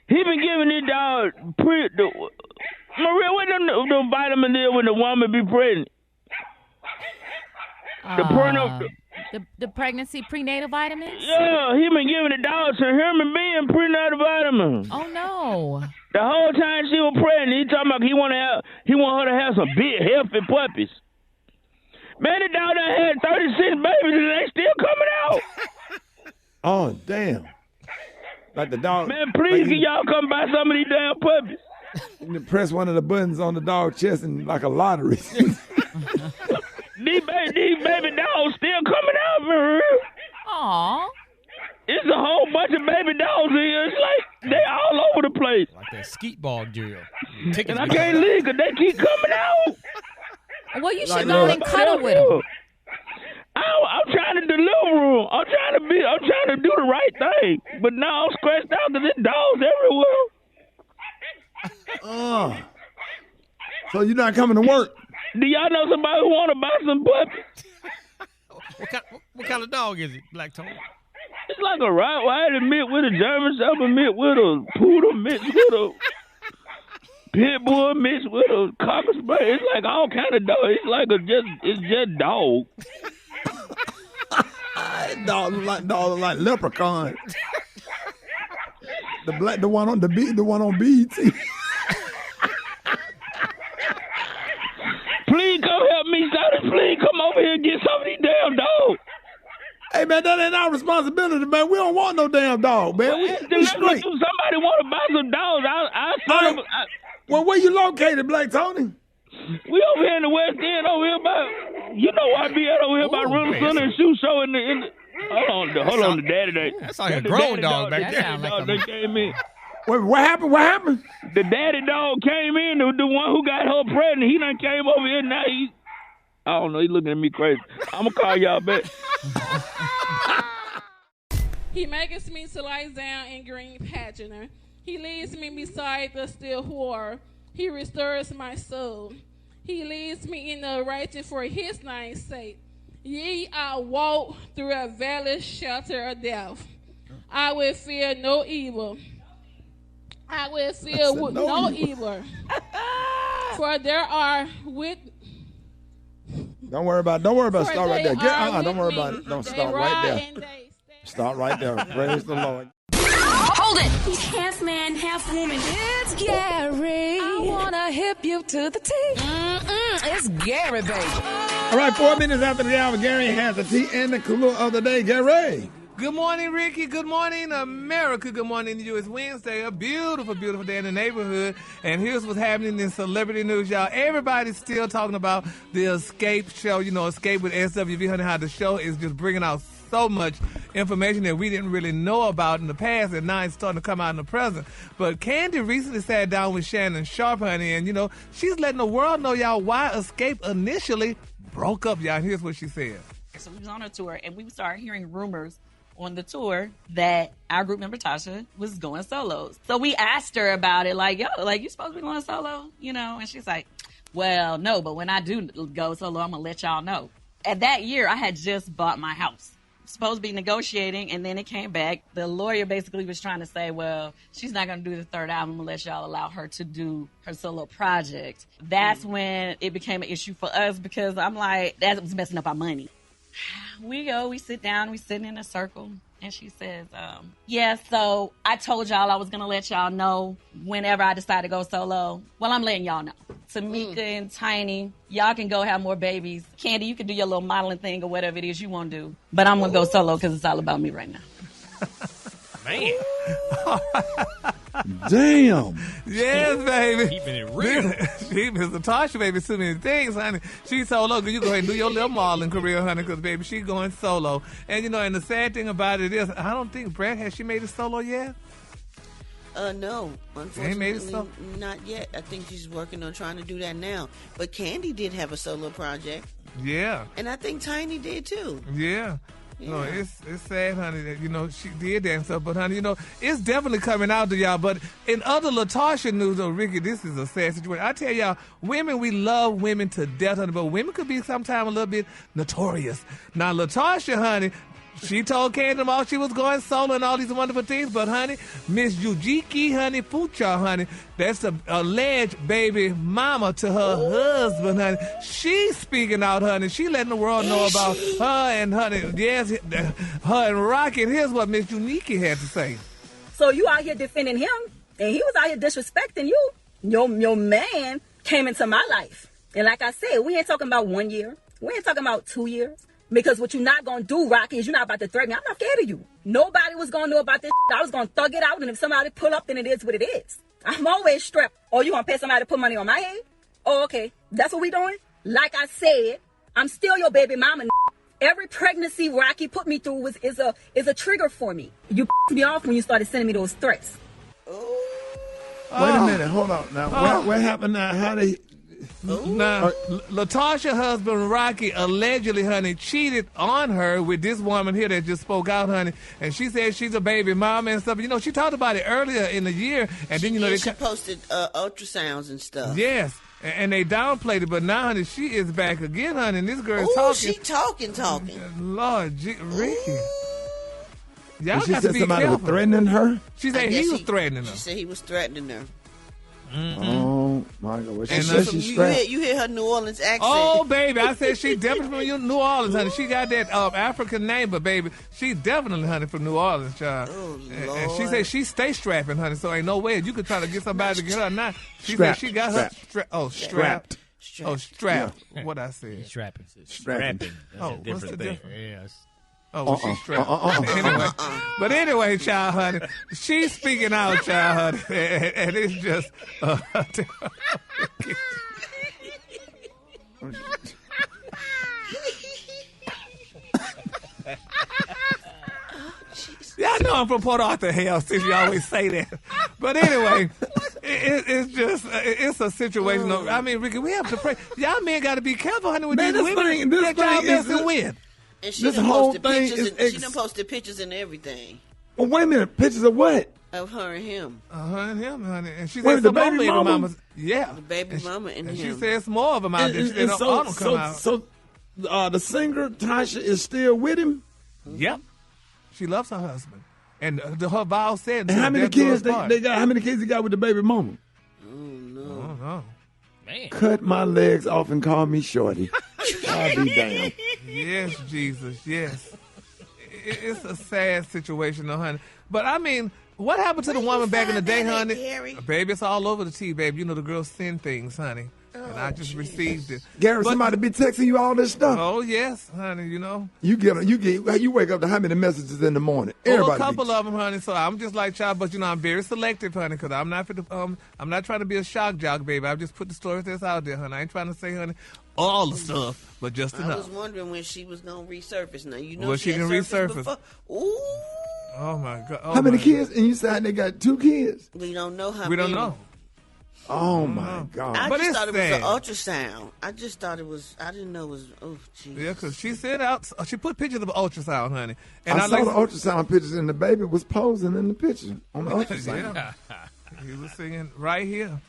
He been giving his dog Maria, what the vitamin is when the woman be pregnant? The pregnancy prenatal vitamins? Yeah, he been giving the dog some human being prenatal vitamins. Oh no! The whole time she was pregnant, he talking about he want her to have some big healthy puppies. Man, the dog done had 36 babies and they still coming out. Oh damn! Like the dog. Man, please can y'all come buy some of these damn puppies? You press one of the buttons on the dog's chest and like a lottery. These baby dogs still coming out, man. Aw. It's a whole bunch of baby dogs in here. It's like they all over the place. Like that skeet ball drill. And I can't leave because they keep coming out. Well, you should go and cuddle with them. I'm trying to deliver them. I'm trying to do the right thing. But now I'm scratched out because there's dogs everywhere. So you're not coming to work? Do y'all know somebody who want to buy some puppies? What kind of dog is it, Black Tony? It's like a Rottweiler mixed with a German Shepherd mixed with a Poodle mixed with a Pit Bull mixed with a Cocker Spaniel. It's like all kind of dog. It's like it's just dog. Dog like leprechaun. The one on BET. Please come help me, Shawty. Please come over here and get some of these damn dogs. Hey, man, that ain't our responsibility, man. We don't want no damn dog, man. We straight. Somebody want to buy some dogs. Well, where you located, Black Tony? We over here in the West End, over here by, you know where I be at over here by Riddle Center and Shoe Show in the hold on, the daddy. That's like a grown dog back there. They came in. Wait, what happened? What happened? The daddy dog came in, the one who got her pregnant. He done came over here. Now I don't know, he looking at me crazy. I'm going to call y'all back. He makes me to lie down in green pasture. He leads me beside the still water. He restores my soul. He leads me in the right for his name's sake. Yea, I walk through a valley shelter of death. I will fear no evil. I will fear no evil. For there are with. Don't worry about it. Start right there. Don't worry about it. Don't start right there. Start right there. Praise the Lord. Hold it! He's half man, half woman. It's Gary. I wanna hip you to the T. It's Gary, baby. All right, 4 minutes after the hour, Gary has the tea and the cooler of the day. Gary. Good morning, Ricky. Good morning, America. Good morning to you. It's Wednesday, a beautiful, beautiful day in the neighborhood. And here's what's happening in celebrity news, y'all. Everybody's still talking about the Escape show. You know, Escape with SWV, honey, how the show is just bringing out so much information that we didn't really know about in the past, and now it's starting to come out in the present. But Candy recently sat down with Shannon Sharp, honey, and, you know, she's letting the world know, y'all, why Escape initially broke up, y'all. Here's what she said. So we was on a tour, and we started hearing rumors on the tour that our group member Tasha was going solo. So we asked her about it, like, yo, like, you supposed to be going solo, you know? And she's like, well, no, but when I do go solo, I'm gonna let y'all know. At that year, I had just bought my house. Supposed to be negotiating, and then it came back. The lawyer basically was trying to say, well, she's not gonna do the third album unless y'all allow her to do her solo project. That's when it became an issue for us, because I'm like, that was messing up our money. We sit down, we sitting in a circle, and she says, yeah, so I told y'all I was going to let y'all know whenever I decide to go solo. Well, I'm letting y'all know. Tamika and Tiny, y'all can go have more babies. Candy, you can do your little modeling thing or whatever it is you want to do. But I'm going to go solo because it's all about me right now. Man. Damn. Yes, baby. Keeping it real. She Miss Natasha, baby, so many things, honey. She's solo. You go ahead and do your little modeling career, honey, because, baby, she's going solo. And, you know, and the sad thing about it is, I don't think, Brad, has she made it solo yet? No, unfortunately, not yet. I think she's working on trying to do that now. But Candy did have a solo project. Yeah. And I think Tiny did, too. Yeah. No, it's sad, honey, that, you know, she did that and stuff. But, honey, you know, it's definitely coming out to y'all. But in other Latasha news, though, Ricky, this is a sad situation. I tell y'all, women, we love women to death, honey. But women could be sometimes a little bit notorious. Now, Latasha, honey, she told Candy all she was going solo and all these wonderful things. But, honey, Miss Yujiki, honey, Fucha, honey, that's the alleged baby mama to her husband, honey. She's speaking out, honey. She letting the world know about her and, honey, yes, her and Rocky. And here's what Miss Yujiki had to say. So you out here defending him, and he was out here disrespecting you. Your man came into my life. And like I said, we ain't talking about 1 year. We ain't talking about 2 years. Because what you're not going to do, Rocky, is you're not about to threaten me. I'm not scared of you. Nobody was going to know about this. I was going to thug it out, and if somebody pull up, then it is what it is. I'm always strapped. Oh, you going to pay somebody to put money on my head? Oh, okay. That's what we doing? Like I said, I'm still your baby mama. Every pregnancy Rocky put me through is a trigger for me. You pissed me off when you started sending me those threats. Wait a minute. Hold on. Now, what happened now? How they... Now, Latasha's husband, Rocky, allegedly, honey, cheated on her with this woman here that just spoke out, honey. And she said she's a baby mama and stuff. You know, she talked about it earlier in the year. And then, you know, she posted ultrasounds and stuff. Yes. And they downplayed it. But now, honey, she is back again, honey. And this girl is talking. She talking. Lord, Ricky. Y'all she got said to be somebody careful. was threatening her? She said he was threatening her. She said he was threatening her. Mm-hmm. Oh, my God. Well, she said she's strapped. You hear her New Orleans accent. Oh, baby. I said she definitely from New Orleans, honey. She got that African name, but, baby, she definitely, honey, from New Orleans, child. Oh, and she said she stay strapping, honey, so ain't no way you could try to get somebody to get her now. She strapped, said she got her strapped. Oh, strapped. Yeah. What I said. Strapping. Strapping. That's a different thing. Yes. Oh, well, she's strapped. Anyway, but anyway, child, honey, she's speaking out, child, honey, and it's just. Y'all know I'm from Port Arthur, hell, since you always say that. But anyway, it's just, it's a situation. I mean, Ricky, we have to pray. Y'all men got to be careful, honey, with these women that y'all messing with. And she this done whole posted thing pictures is she done posted pictures and everything. Well, wait a minute. Pictures of what? Of her and him. Her and him, honey. And she Wait, said the some more baby baby mama? mamas. Yeah. The baby mama and him. She says more of them out there. She said all them come out. So the singer, Tasha, is still with him? Yep. She loves her husband. And her vow said. And how many kids they got? How many kids he got with the baby mama? Oh, no. I don't know. Man. Cut my legs off and call me Shorty. I'll be damned. Yes, Jesus, yes. It's a sad situation, though, honey. But, I mean, What happened to the woman back in the day, honey? Gary? Baby, it's all over the tea, baby. You know the girls send things, honey. And I just received it. Gary, somebody be texting you all this stuff. Oh yes, honey. You know. You wake up to how many messages in the morning? Everybody. A couple of them, honey. So I'm just like child, but I'm very selective, honey, because I'm not trying to be a shock jock, baby. I just put the stories that's out there, honey. I ain't trying to say, honey, all the stuff, but just enough. I was wondering when she was gonna resurface. Now you know well, she can resurface. Before. Ooh. Oh my God. How many kids? And you said they got 2 kids. We don't know how many. We don't know. Oh my God! I just thought it was an ultrasound. I just thought it was. I didn't know it was. Oh, jeez. Yeah, because she said she put pictures of ultrasound, honey. And I saw the ultrasound pictures, and the baby was posing in the picture on the ultrasound. Yeah. He was singing right here.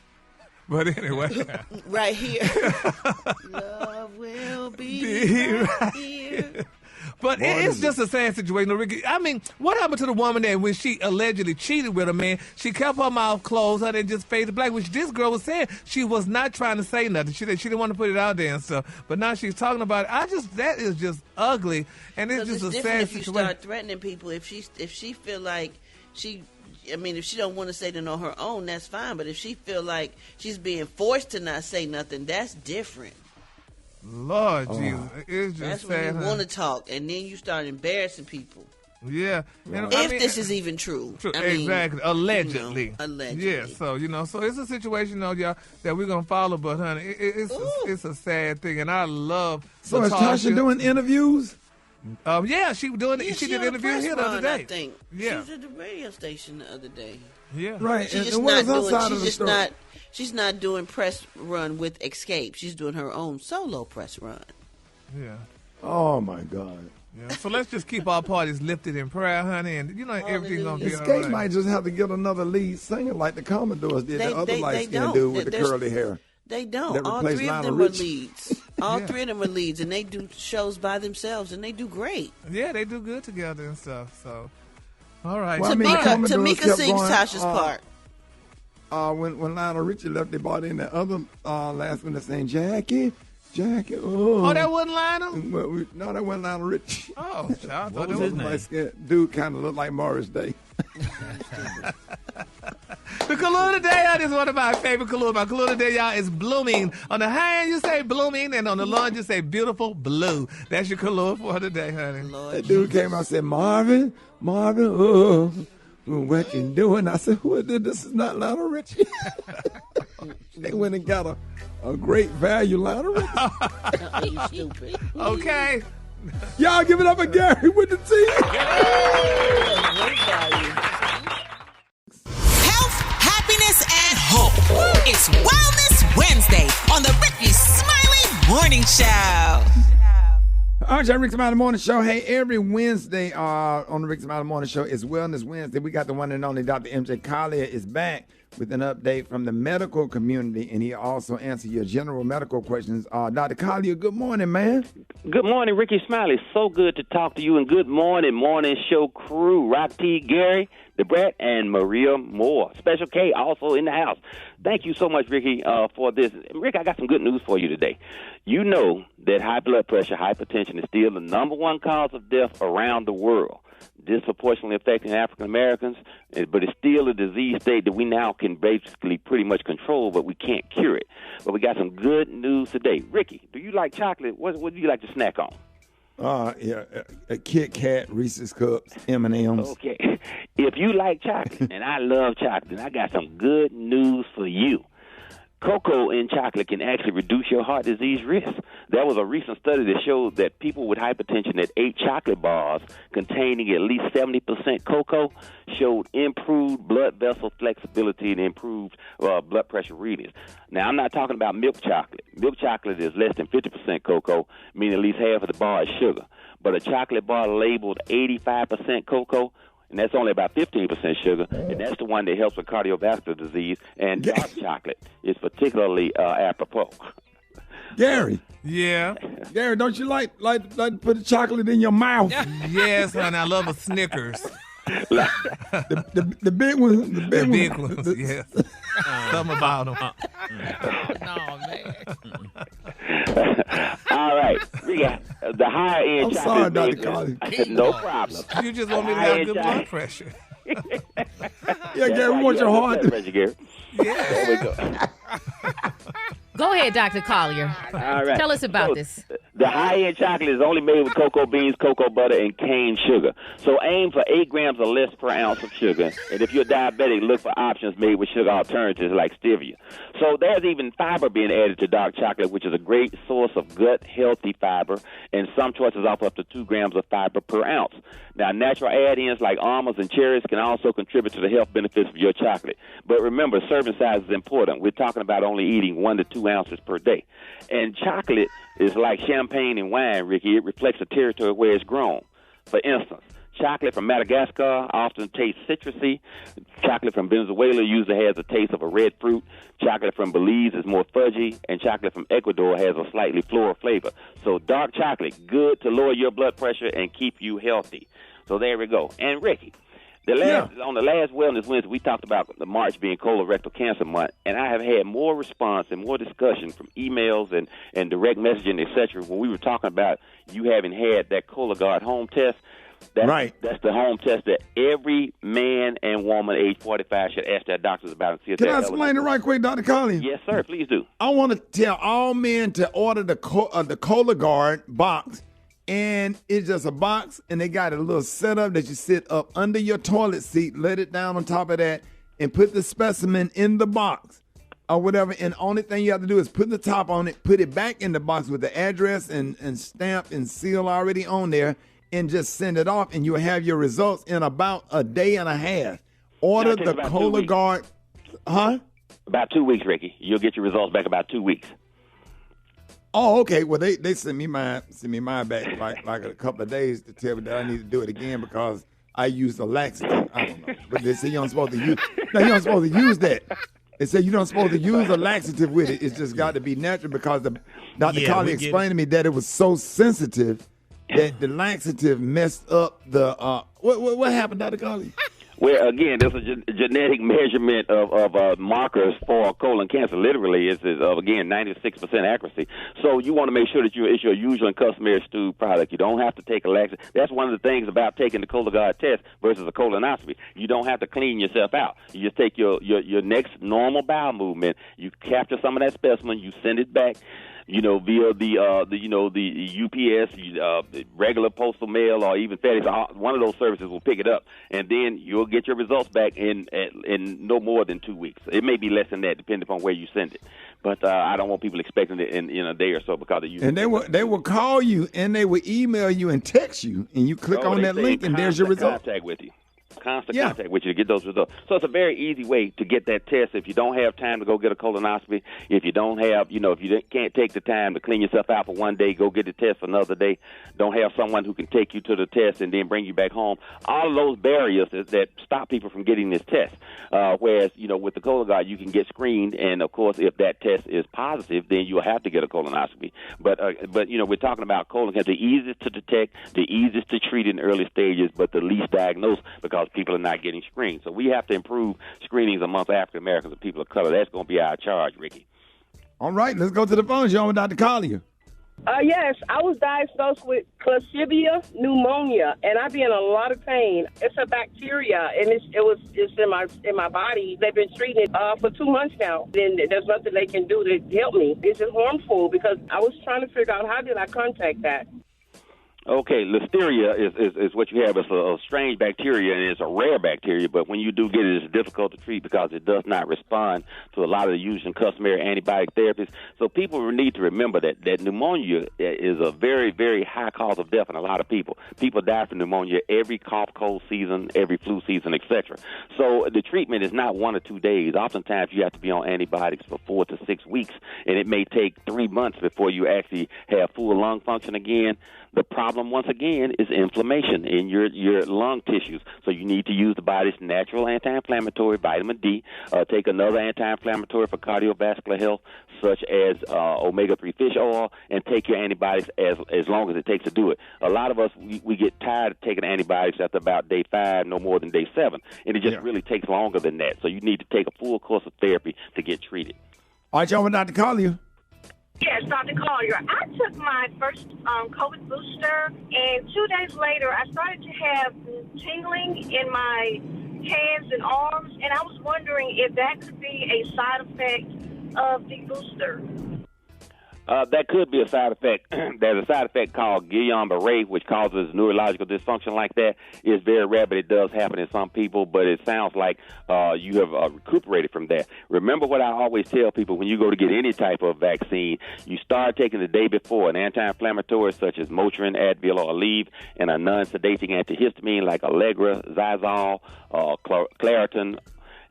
But anyway, right here. Love will be right here. But it's just a sad situation, Ricky. I mean, what happened to the woman that when she allegedly cheated with a man, she kept her mouth closed and just faded black, which this girl was saying she was not trying to say nothing. She didn't want to put it out there and stuff. But now she's talking about it. That is just ugly, and it's just a sad if situation. You start threatening people, if she feel like if she don't want to say it on her own, that's fine. But if she feel like she's being forced to not say nothing, that's different. Lord Jesus, it's just that's sad. when you want to talk, and then you start embarrassing people. Yeah, if this is even true. Exactly, allegedly. Allegedly. Yeah, so so it's a situation, though, y'all, that we're gonna follow. But honey, it's a sad thing, and I love. So is Tasha doing interviews? Yeah, she was doing. She did interviews here the other day. I think. Yeah, she was at the radio station the other day. Yeah, right. She's just not doing. She's not doing press run with Escape. She's doing her own solo press run. Yeah. Oh my God. Yeah. So let's just keep our parties lifted in prayer, honey, and everything's gonna be all Escape right. might just have to get another lead singer like the Commodores did. The other light-skinned dude with the curly hair. They don't. All 3 of them are leads. All 3 of them are leads, and they do shows by themselves, and they do great. Yeah, they do good together and stuff. So, all right. Well, Tamika sings Tasha's part. When Lionel Richie left, they brought in that other last one that's saying Jackie. Oh, that wasn't Lionel? No, that wasn't Lionel Richie. Oh, I thought that was his name. Dude kind of looked like Morris Day. The color of the day, y'all, is one of my favorite color. My color of the day, y'all, is blooming. On the high end, you say blooming, and on the low end, you say beautiful blue. That's your color for the day, honey. That dude came out and said, Marvin, oh, what you doing? I said, who did this? Is not Lionel Richie. They went and got a great value Lionel Richie. You stupid. Okay. Y'all give it up for Gary with the team. Great value. Happiness and hope. It's Wellness Wednesday on the Rickey Smiley Morning Show. All right, Rickey Smiley Morning Show. Hey, every Wednesday on the Rickey Smiley Morning Show is Wellness Wednesday. We got the one and only Dr. MJ Collier is back with an update from the medical community, and he also answers your general medical questions. Dr. Collier, good morning, man. Good morning, Rickey Smiley. So good to talk to you, and good morning, morning show crew. Rock T, Gary, DeBrett, and Maria Moore. Special K also in the house. Thank you so much, Ricky, for this. Rick, I got some good news for you today. You know that high blood pressure, hypertension is still the number one cause of death around the world, disproportionately affecting African Americans, but it's still a disease state that we now can basically pretty much control, but we can't cure it. But we got some good news today. Ricky, do you like chocolate? What do you like to snack on? Yeah, a Kit Kat, Reese's Cups, M&M's. Okay. If you like chocolate, and I love chocolate, then I got some good news for you. Cocoa in chocolate can actually reduce your heart disease risk. There was a recent study that showed that people with hypertension that ate chocolate bars containing at least 70% cocoa showed improved blood vessel flexibility and improved blood pressure readings. Now, I'm not talking about milk chocolate. Milk chocolate is less than 50% cocoa, meaning at least half of the bar is sugar. But a chocolate bar labeled 85% cocoa, and that's only about 15% sugar, and that's the one that helps with cardiovascular disease. And dark chocolate is particularly apropos. Gary. Yeah. Gary, don't you like to put the chocolate in your mouth? Yes, honey. I love a Snickers. the big ones. The big ones. Yes. Something about them. No, man. All right. We got the higher end I'm chocolate. sorry, Dr. Collier. No problem. You just want me to have good blood pressure. Yeah, Gary, we want your heart. Gary. There we go. Go ahead, Dr. Collier. All right. Tell us about So, this. The high-end chocolate is only made with cocoa beans, cocoa butter, and cane sugar. So aim for 8 grams or less per ounce of sugar. And if you're diabetic, look for options made with sugar alternatives like stevia. So there's even fiber being added to dark chocolate, which is a great source of gut-healthy fiber. And some choices offer up to 2 grams of fiber per ounce. Now, natural add-ins like almonds and cherries can also contribute to the health benefits of your chocolate. But remember, serving size is important. We're talking about only eating 1 to 2 ounces per day. And chocolate is like champagne and wine, Ricky. It reflects the territory where it's grown. For instance, chocolate from Madagascar often tastes citrusy. Chocolate from Venezuela usually has a taste of a red fruit. Chocolate from Belize is more fudgy. And chocolate from Ecuador has a slightly floral flavor. So dark chocolate, good to lower your blood pressure and keep you healthy. So there we go. And Ricky, on the last Wellness Wednesday, we talked about the March being colorectal cancer month, and I have had more response and more discussion from emails and direct messaging, etc. when we were talking about you having had that Cologuard home test. That's the home test that every man and woman age 45 should ask their doctors about and see if Can they're I explain it right quick, Dr. Collier? Yes, sir. Please do. I want to tell all men to order the Cologuard box. And it's just a box, and they got a little setup that you sit up under your toilet seat, let it down on top of that, and put the specimen in the box or whatever. And the only thing you have to do is put the top on it, put it back in the box with the address and stamp and seal already on there, and just send it off, and you'll have your results in about a day and a half. Order the Cologuard. Huh? About 2 weeks, Ricky. You'll get your results back about 2 weeks. Oh, okay. Well, they sent me mine back like a couple of days to tell me that I need to do it again because I used a laxative. I don't know, but they say you're not supposed to use. No, you're not supposed to use that. They say you're not supposed to use a laxative with it. It's just got to be natural because Dr. Collier explained to me that it was so sensitive that the laxative messed up the. What happened, Dr. Collier? Well, again, there's a genetic measurement of markers for colon cancer. Literally, it's again 96% accuracy. So you want to make sure that it's your usual and customary stew product. You don't have to take a laxative. That's one of the things about taking the Cologuard test versus a colonoscopy. You don't have to clean yourself out. You just take your next normal bowel movement. You capture some of that specimen. You send it back. Via the UPS, regular postal mail, or even FedEx. One of those services will pick it up, and then you'll get your results back in no more than 2 weeks. It may be less than that, depending upon where you send it. But I don't want people expecting it in a day or so because of you. And they will call you, and they will email you and text you, and you click on that link, and there's your result. Contact with you. Constant contact with you to get those results. So it's a very easy way to get that test if you don't have time to go get a colonoscopy. If you don't have, if you can't take the time to clean yourself out for one day, go get the test for another day. Don't have someone who can take you to the test and then bring you back home. All of those barriers that stop people from getting this test. Whereas, with the Cologuard, you can get screened, and of course, if that test is positive, then you'll have to get a colonoscopy. But we're talking about colon cancer, the easiest to detect, the easiest to treat in early stages, but the least diagnosed because people are not getting screened. So we have to improve screenings amongst African Americans and people of color. That's going to be our charge, Ricky. All right, let's go to the phone, John, with Dr. Collier. Yes, I was diagnosed with Klebsiella pneumonia, and I be in a lot of pain. It's a bacteria, and it's in my body. They've been treating it for 2 months now, and there's nothing they can do to help me. It's just harmful because I was trying to figure out how did I contact that. Okay, Listeria is what you have. It's a strange bacteria, and it's a rare bacteria, but when you do get it, it's difficult to treat because it does not respond to a lot of the usual and customary antibiotic therapies. So people need to remember that pneumonia is a very, very high cause of death in a lot of people. People die from pneumonia every cough, cold season, every flu season, etc. So the treatment is not 1 or 2 days. Oftentimes you have to be on antibiotics for 4 to 6 weeks, and it may take 3 months before you actually have full lung function again. The problem, once again, is inflammation in your lung tissues. So you need to use the body's natural anti-inflammatory, vitamin D. Take another anti-inflammatory for cardiovascular health, such as omega-3 fish oil, and take your antibiotics as long as it takes to do it. A lot of us, we get tired of taking antibiotics after about day 5, no more than day 7. And it just really takes longer than that. So you need to take a full course of therapy to get treated. All right, John, with Dr. Collier. Yes, Dr. Collier. I took my first COVID booster, and 2 days later, I started to have tingling in my hands and arms, and I was wondering if that could be a side effect of the booster. That could be a side effect. There's a side effect called Guillain-Barré, which causes neurological dysfunction like that. It's very rare, but it does happen in some people. But it sounds like you have recuperated from that. Remember what I always tell people when you go to get any type of vaccine, you start taking the day before an anti-inflammatory such as Motrin, Advil, or Aleve, and a non-sedating antihistamine like Allegra, Xyzal, Claritin,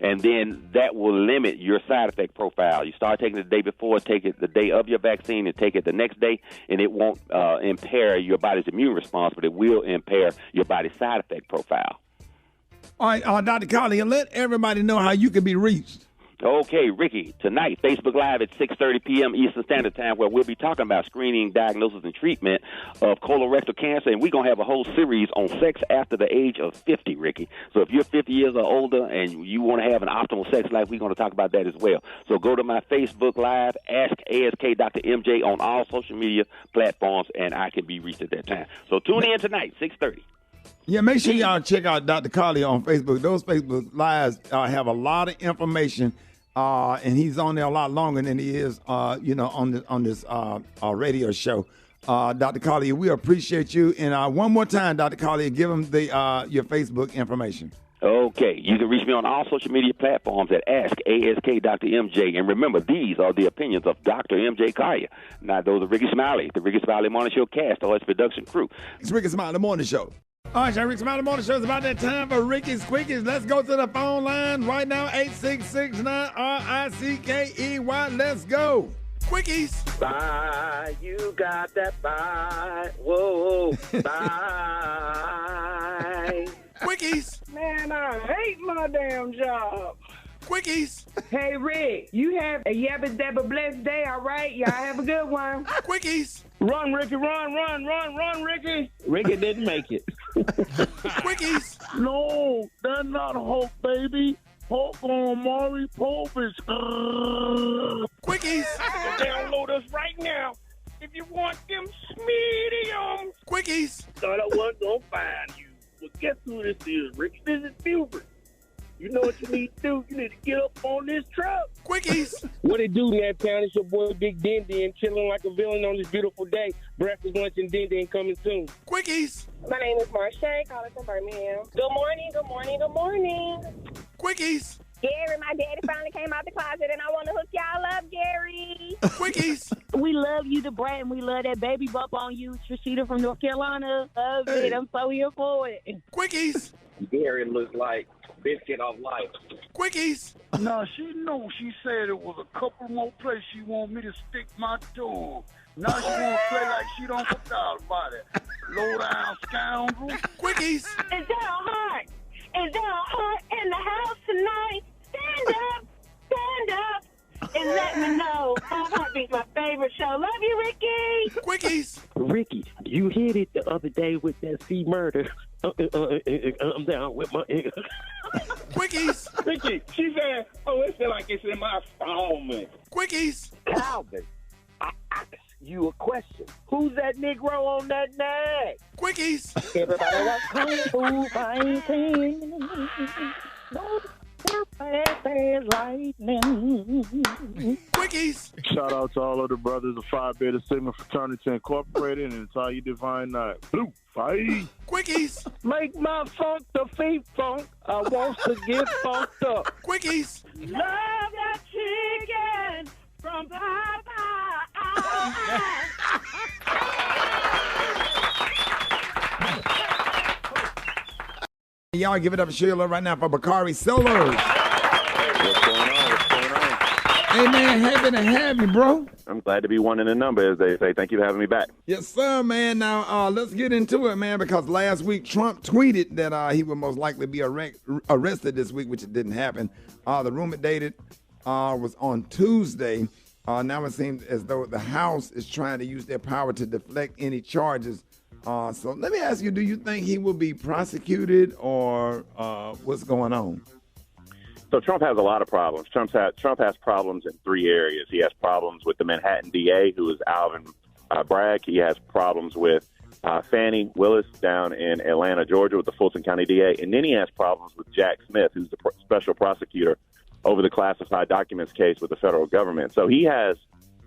and then that will limit your side effect profile. You start taking it the day before, take it the day of your vaccine, and take it the next day, and it won't impair your body's immune response, but it will impair your body's side effect profile. All right, Dr. Collier, let everybody know how you can be reached. Okay, Ricky, tonight, Facebook Live at 6:30 p.m. Eastern Standard Time, where we'll be talking about screening, diagnosis, and treatment of colorectal cancer, and we're going to have a whole series on sex after the age of 50, Ricky. So if you're 50 years or older and you want to have an optimal sex life, we're going to talk about that as well. So go to my Facebook Live, Ask ASK Dr. MJ on all social media platforms, and I can be reached at that time. So tune in tonight, 6:30. Yeah, make sure y'all check out Dr. Collier on Facebook. Those Facebook Lives have a lot of information. And he's on there a lot longer than he is, on this radio show. Dr. Collier, we appreciate you. And one more time, Dr. Collier, give them your Facebook information. Okay, you can reach me on all social media platforms at Ask ASK Dr. MJ. And remember, these are the opinions of Dr. MJ Collier, not those of Rickey Smiley, the Rickey Smiley Morning Show cast, or its production crew. It's Rickey Smiley Morning Show. All right, Rickey Smiley Morning Show. It's about that time for Rickey's Quickies. Let's go to the phone line right now, 866-9-RICKEY. Let's go. Quickies. Bye, you got that bye. Whoa, bye. Quickies. Man, I hate my damn job. Quickies. Hey, Rick, you have a yabba dabba blessed day, all right? Y'all have a good one. Quickies. Run, Ricky, run, Ricky. Ricky didn't make it. Quickies. No, that's not Hulk, baby. Hulk on Maury Povich. Quickies. Download us right now if you want them mediums. Quickies. Thought I wasn't going to find you. Well, guess who this is, Ricky? This is Buford. You know what you need to do? You need to get up on this truck. Quickies. What it do, Naptown? It's your boy Big Dindy and chilling like a villain on this beautiful day. Breakfast, lunch, and Dindy and coming soon. Quickies. My name is Marsha, calling from Birmingham. Good morning, good morning, good morning. Quickies. Gary, my daddy finally came out the closet, and I want to hook y'all up, Gary. Quickies. We love you, the brat, and we love that baby bump on you, Trishita from North Carolina. Love it. I'm so here for it. Quickies. Gary looks like Biscuit of Life. Quickies. No, she said it was a couple more places she want me to stick my toe. Now she want to play like she don't forgot about it. Low down scoundrel. Quickies. Is that a heart? Is there a heart in the house tonight? Stand up, and let me know. Heartbeat's my favorite show. Love you, Ricky. Quickies. Ricky, you hit it the other day with that C murder. I'm down with my Quickies. Ricky, she said, it feel like it's in my stomach. Quickies. Calvin, I ask you a question. Who's that Negro on that neck? Quickies. Everybody was kung fu fighting. No, fast as lightning. Quickies. Shout out to all of the brothers of Phi Beta Sigma Fraternity Incorporated and Entire Divine Night. Blue, fight. Quickies. Make my funk the feet funk. I want to get funked up. Quickies. Love that chicken from Popeye. Y'all give it up for Sheila right now for Bakari Solo. What's going on? Hey, man, happy to have you, bro. I'm glad to be one in the number, as they say. Thank you for having me back. Yes, sir, man. Now, let's get into it, man, because last week Trump tweeted that he would most likely be arrested this week, which it didn't happen. The rumor dated was on Tuesday. Now it seems as though the House is trying to use their power to deflect any charges. So let me ask you, do you think he will be prosecuted or what's going on? So Trump has a lot of problems. Trump has problems in three areas. He has problems with the Manhattan DA, who is Alvin Bragg. He has problems with Fannie Willis down in Atlanta, Georgia, with the Fulton County DA. And then he has problems with Jack Smith, who's the special prosecutor over the classified documents case with the federal government. So he has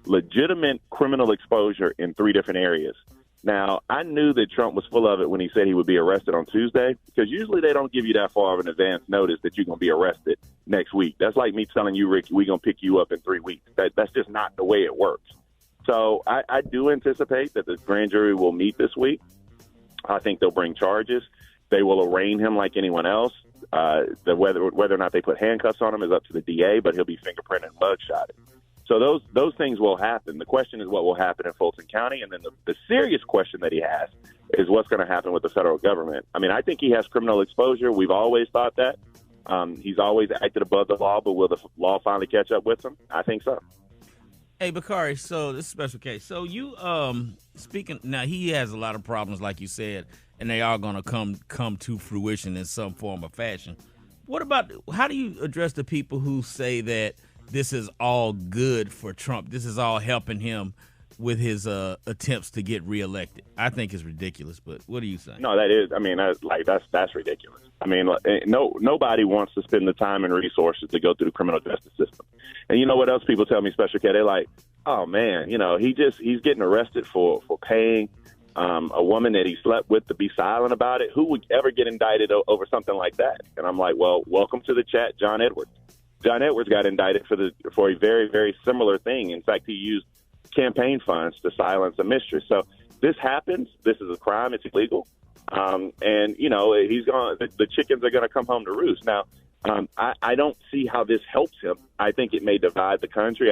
legitimate criminal exposure in 3 different areas. Now, I knew that Trump was full of it when he said he would be arrested on Tuesday, because usually they don't give you that far of an advance notice that you're going to be arrested next week. That's like me telling you, Ricky, we're going to pick you up in 3 weeks. That's just not the way it works. So I do anticipate that the grand jury will meet this week. I think they'll bring charges. They will arraign him like anyone else. Whether or not they put handcuffs on him is up to the DA, but he'll be fingerprinted and mugshotted. So those things will happen. The question is what will happen in Fulton County, and then the serious question that he has is what's going to happen with the federal government. I mean, I think he has criminal exposure. We've always thought that. He's always acted above the law, but will the law finally catch up with him? I think so. Hey, Bakari, so this is a special case. So you, speaking, now he has a lot of problems, like you said, and they are going to come to fruition in some form or fashion. What about, how do you address the people who say that this is all good for Trump? This is all helping him with his attempts to get reelected. I think it's ridiculous, but what do you say? No, that is, I mean, that's ridiculous. I mean, nobody wants to spend the time and resources to go through the criminal justice system. And you know what else people tell me, Special K? They're like, oh man, he's getting arrested for paying a woman that he slept with to be silent about it. Who would ever get indicted over something like that? And I'm like, well, welcome to the chat, John Edwards. John Edwards got indicted for a very, very similar thing. In fact, he used campaign funds to silence a mistress. So this happens. This is a crime. It's illegal. And he's going. The chickens are going to come home to roost. Now, I don't see how this helps him. I think it may divide the country.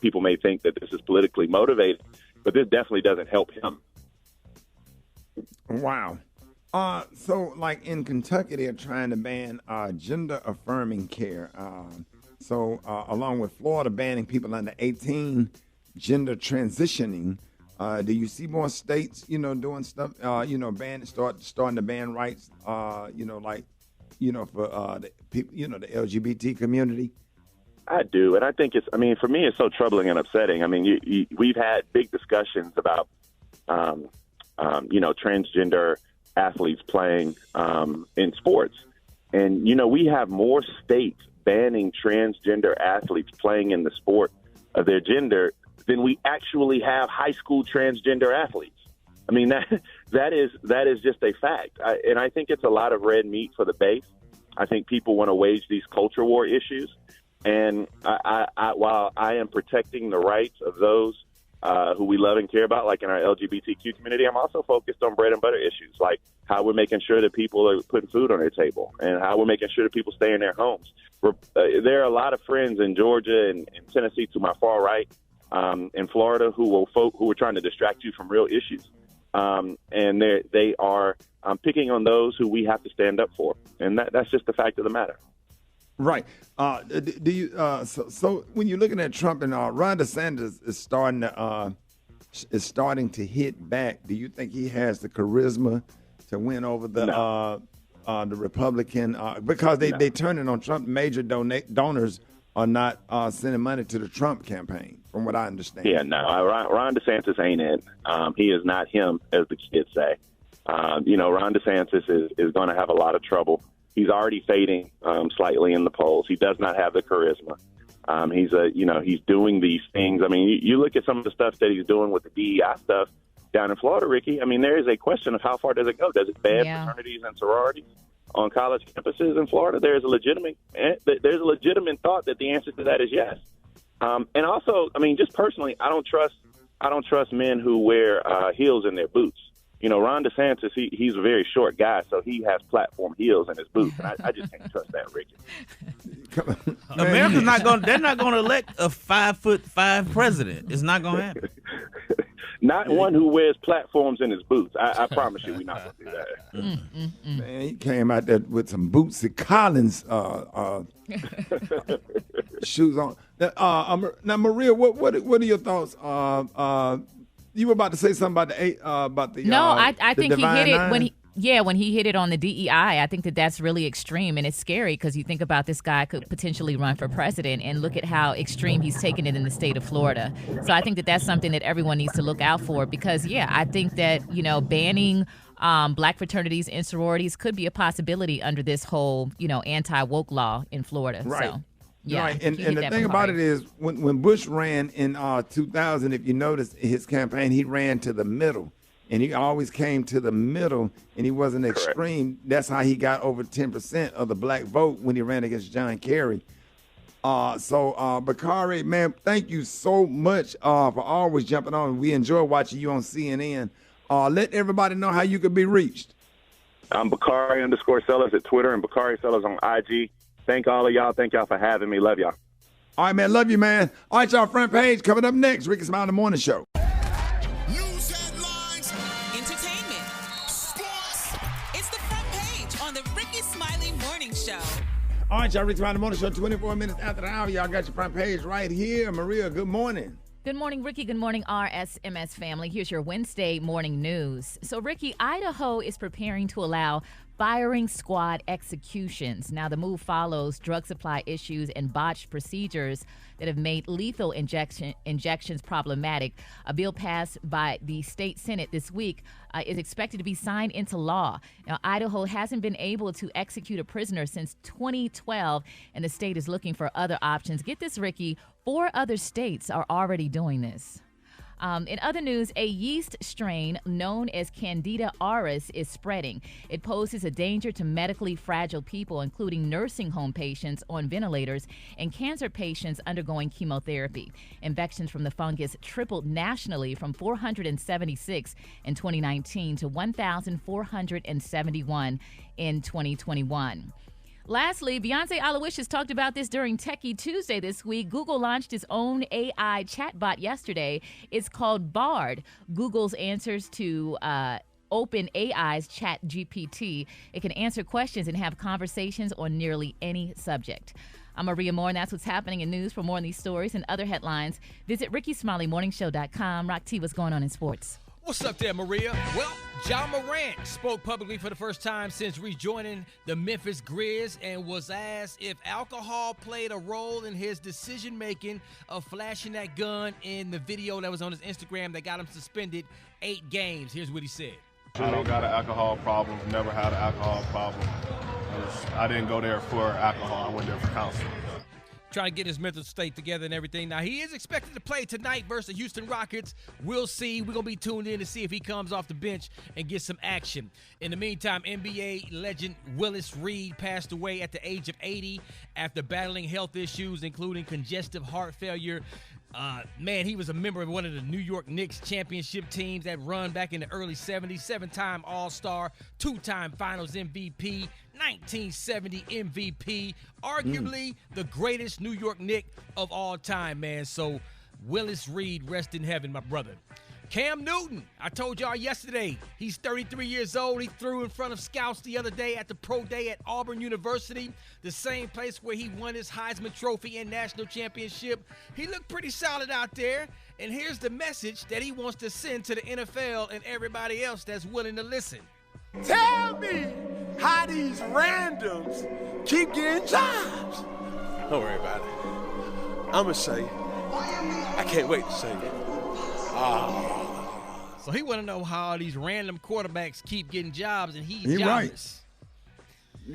People may think that this is politically motivated, but this definitely doesn't help him. Wow. So, like in Kentucky, they're trying to ban gender-affirming care. Along with Florida banning people under 18 gender transitioning, do you see more states, doing stuff, starting to ban rights, for the people, the LGBT community? I do, and I think for me, it's so troubling and upsetting. I mean, we've had big discussions about, transgender athletes playing in sports. And, we have more states banning transgender athletes playing in the sport of their gender than we actually have high school transgender athletes. I mean, that is just a fact. And I think it's a lot of red meat for the base. I think people want to wage these culture war issues. And while I am protecting the rights of those who we love and care about, like in our LGBTQ community, I'm also focused on bread and butter issues, like how we're making sure that people are putting food on their table and how we're making sure that people stay in their homes. There are a lot of friends in Georgia and Tennessee to my far right, in Florida, who are trying to distract you from real issues. And they are picking on those who we have to stand up for. And that's just the fact of the matter. Right. Do you? So when you're looking at Trump and Ron DeSantis is starting to hit back, do you think he has the charisma to win over the Republican? Because they turning on Trump. Major donors are not sending money to the Trump campaign, from what I understand. Yeah, no. Ron DeSantis ain't it. He is not him, as the kids say. Ron DeSantis is going to have a lot of trouble. He's already fading slightly in the polls. He does not have the charisma. He's doing these things. I mean, you look at some of the stuff that he's doing with the DEI stuff down in Florida, Ricky. I mean, there is a question of how far does it go? Does it ban fraternities and sororities on college campuses in Florida? There's a legitimate thought that the answer to that is yes. And also, I mean, just personally, I don't trust men who wear heels in their boots. Ron DeSantis, he's a very short guy, so he has platform heels in his boots, and I just can't trust that, Ricky. America's they're not going to elect a 5'5" president. It's not going to happen. Not one who wears platforms in his boots. I promise you we're not going to do that. Man, he came out there with some Bootsy Collins shoes on. Now, Maria, what are your thoughts? You were about to say something about the No, I think he hit it when Yeah, when he hit it on the DEI, I think that's really extreme, and it's scary because you think about this guy could potentially run for president, and look at how extreme he's taken it in the state of Florida. So I think that's something that everyone needs to look out for because, I think that, banning black fraternities and sororities could be a possibility under this whole, anti-woke law in Florida. Right. So, yeah. Right. And the thing about it is when Bush ran in 2000, if you notice his campaign, he ran to the middle. And he always came to the middle, and he wasn't extreme. That's how he got over 10% of the black vote when he ran against John Kerry. So, Bakari, man, thank you so much for always jumping on. We enjoy watching you on CNN. Let everybody know how you could be reached. I'm Bakari_Sellers at Twitter and Bakari Sellers on IG. Thank all of y'all. Thank y'all for having me. Love y'all. All right, man. Love you, man. All right, y'all. Front page coming up next. Rickey Smiley Morning Show. All right, y'all, Rickey Smiley Morning Show, 24 minutes after the hour. Y'all got your front page right here. Maria, good morning. Good morning, Rickey. Good morning, RSMS family. Here's your Wednesday morning news. So, Rickey, Idaho is preparing to allow firing squad executions. Now, the move follows drug supply issues and botched procedures that have made lethal injections problematic. A bill passed by the state Senate this week is expected to be signed into law. Now, Idaho hasn't been able to execute a prisoner since 2012, and the state is looking for other options. Get this, Rickey, 4 other states are already doing this. In other news, a yeast strain known as Candida auris is spreading. It poses a danger to medically fragile people, including nursing home patients on ventilators and cancer patients undergoing chemotherapy. Infections from the fungus tripled nationally from 476 in 2019 to 1,471 in 2021. Lastly, Beyonce Aloysius talked about this during Techie Tuesday this week. Google launched its own AI chatbot yesterday. It's called Bard, Google's answers to OpenAI's ChatGPT. It can answer questions and have conversations on nearly any subject. I'm Maria Moore, and that's what's happening in news. For more on these stories and other headlines, visit RickeySmileyMorningShow.com. Rock T, what's going on in sports? What's up there, Maria? Well, John Morant spoke publicly for the first time since rejoining the Memphis Grizz and was asked if alcohol played a role in his decision-making of flashing that gun in the video that was on his Instagram that got him suspended 8 games. Here's what he said. I don't got an alcohol problem, never had an alcohol problem. I didn't go there for alcohol, I went there for counseling. Trying to get his mental state together and everything. Now, he is expected to play tonight versus the Houston Rockets. We'll see. We're going to be tuned in to see if he comes off the bench and gets some action. In the meantime, NBA legend Willis Reed passed away at the age of 80 after battling health issues, including congestive heart failure. Man, he was a member of one of the New York Knicks championship teams that run back in the early 70s, 7-time All-Star, 2-time Finals MVP, 1970 MVP, arguably the greatest New York Knick of all time, man. So Willis Reed, rest in heaven, my brother. Cam Newton, I told y'all yesterday, he's 33 years old. He threw in front of scouts the other day at the Pro Day at Auburn University, the same place where he won his Heisman Trophy and national championship. He looked pretty solid out there, and here's the message that he wants to send to the NFL and everybody else that's willing to listen. Tell me how these randoms keep getting jobs. Don't worry about it. I'm going to say it. I can't wait to say it. So he want to know how these random quarterbacks keep getting jobs, and he's Right. jobless.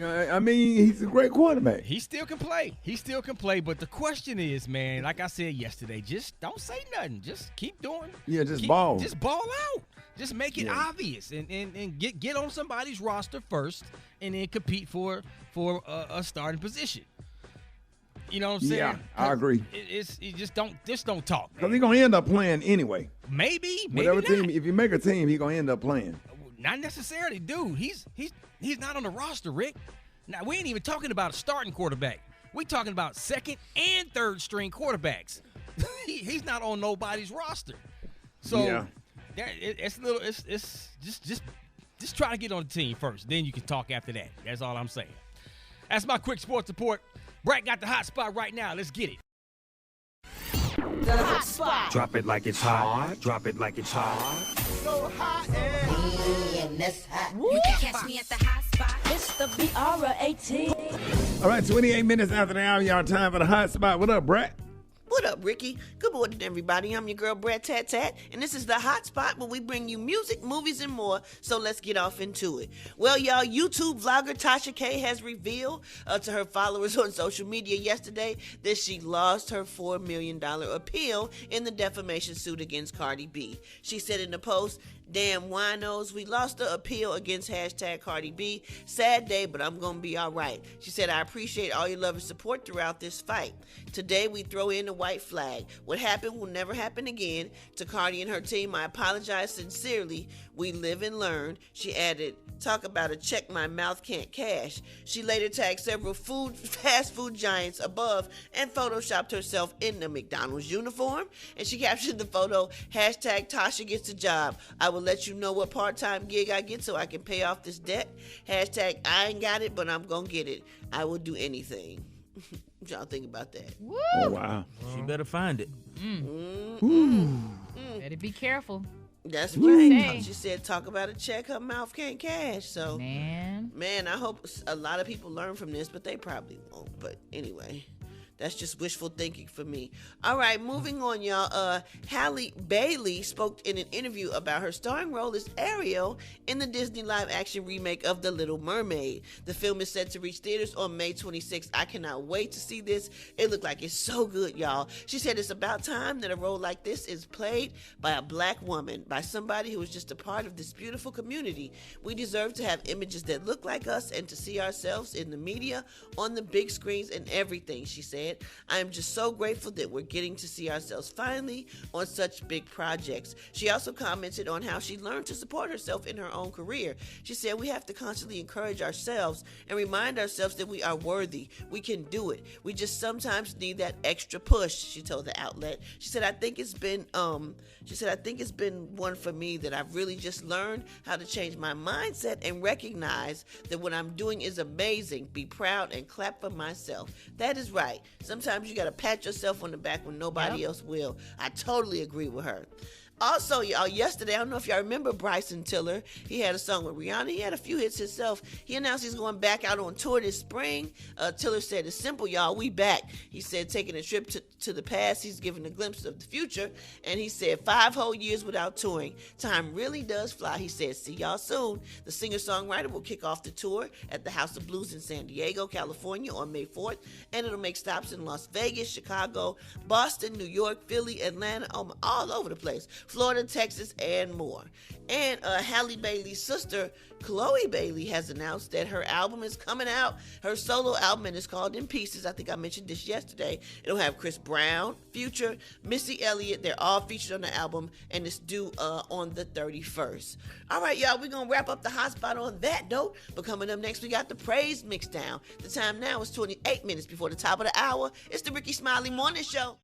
I mean, he's a great quarterback. He still can play. But the question is, man, like I said yesterday, just don't say nothing. Just keep doing. Yeah, ball. Just ball out. Just make it obvious and get on somebody's roster first, and then compete for a starting position. You know what I'm saying? Yeah, I agree. Just don't talk. Because he's going to end up playing anyway. Maybe Whatever not. team, if you make a team, he's going to end up playing. Not necessarily, dude. He's not on the roster, Rick. Now, we ain't even talking about a starting quarterback. We talking about second and third string quarterbacks. He's not on nobody's roster. So it's just try to get on the team first. Then you can talk after that. That's all I'm saying. That's my quick sports report. Brett got the hot spot right now. Let's get it. The hot spot. Drop it like it's hot. Drop it like it's hot. so high and You can catch me at the hot spot. It's the BR18. All right, 28 minutes after the hour, y'all. Time for the hot spot. What up, Brett? What up, Ricky? Good morning, everybody. I'm your girl, Brett Tat Tat, and this is the hot spot where we bring you music, movies, and more. So let's get off into it. Well, y'all, YouTube vlogger Tasha K has revealed to her followers on social media yesterday that she lost her $4 million appeal in the defamation suit against Cardi B. She said in the post, "Damn winos, we lost the appeal against hashtag Cardi B. Sad day, but I'm gonna be all right." She said, "I appreciate all your love and support throughout this fight. Today we throw in the white flag. What happened will never happen again. To Cardi and her team, I apologize sincerely. We live and learn." She added, "Talk about a check my mouth can't cash." She later tagged several fast food giants above and photoshopped herself in the McDonald's uniform. And she captioned the photo, hashtag Tasha gets a job. I will let you know what part-time gig I get so I can pay off this debt. Hashtag I ain't got it, but I'm gonna get it. I will do anything. What y'all think about that? Woo! Oh, wow. She better find it. Better be careful. That's right. She said, talk about a check her mouth can't cash. So, Man, I hope a lot of people learn from this, but they probably won't. But anyway, that's just wishful thinking for me. All right, moving on, y'all. Halle Bailey spoke in an interview about her starring role as Ariel in the Disney live-action remake of The Little Mermaid. The film is set to reach theaters on May 26th. I cannot wait to see this. It looked like it's so good, y'all. She said it's about time that a role like this is played by a black woman, by somebody who is just a part of this beautiful community. We deserve to have images that look like us and to see ourselves in the media, on the big screens, and everything, she said. I am just so grateful that we're getting to see ourselves finally on such big projects. She also commented on how she learned to support herself in her own career. She said, we have to constantly encourage ourselves and remind ourselves that we are worthy. We can do it. We just sometimes need that extra push, she told the outlet. She said, I think it's been one for me that I've really just learned how to change my mindset and recognize that what I'm doing is amazing. Be proud and clap for myself. That is right. Sometimes you got to pat yourself on the back when nobody else will. I totally agree with her. Also, y'all, yesterday, I don't know if y'all remember Bryson Tiller. He had a song with Rihanna. He had a few hits himself. He announced he's going back out on tour this spring. Tiller said, it's simple, y'all. We back. He said, taking a trip to the past, he's giving a glimpse of the future. And he said, 5 whole years without touring. Time really does fly. He said, see y'all soon. The singer-songwriter will kick off the tour at the House of Blues in San Diego, California on May 4th. And it'll make stops in Las Vegas, Chicago, Boston, New York, Philly, Atlanta, all over the place. Florida, Texas, and more. And Halle Bailey's sister, Chloe Bailey, has announced that her album is coming out. Her solo album, and it's called In Pieces. I think I mentioned this yesterday. It'll have Chris Brown, Future, Missy Elliott. They're all featured on the album, and it's due on the 31st. All right, y'all, we're going to wrap up the hot spot on that note. But coming up next, we got the Praise Mix Down. The time now is 28 minutes before the top of the hour. It's the Rickey Smiley Morning Show.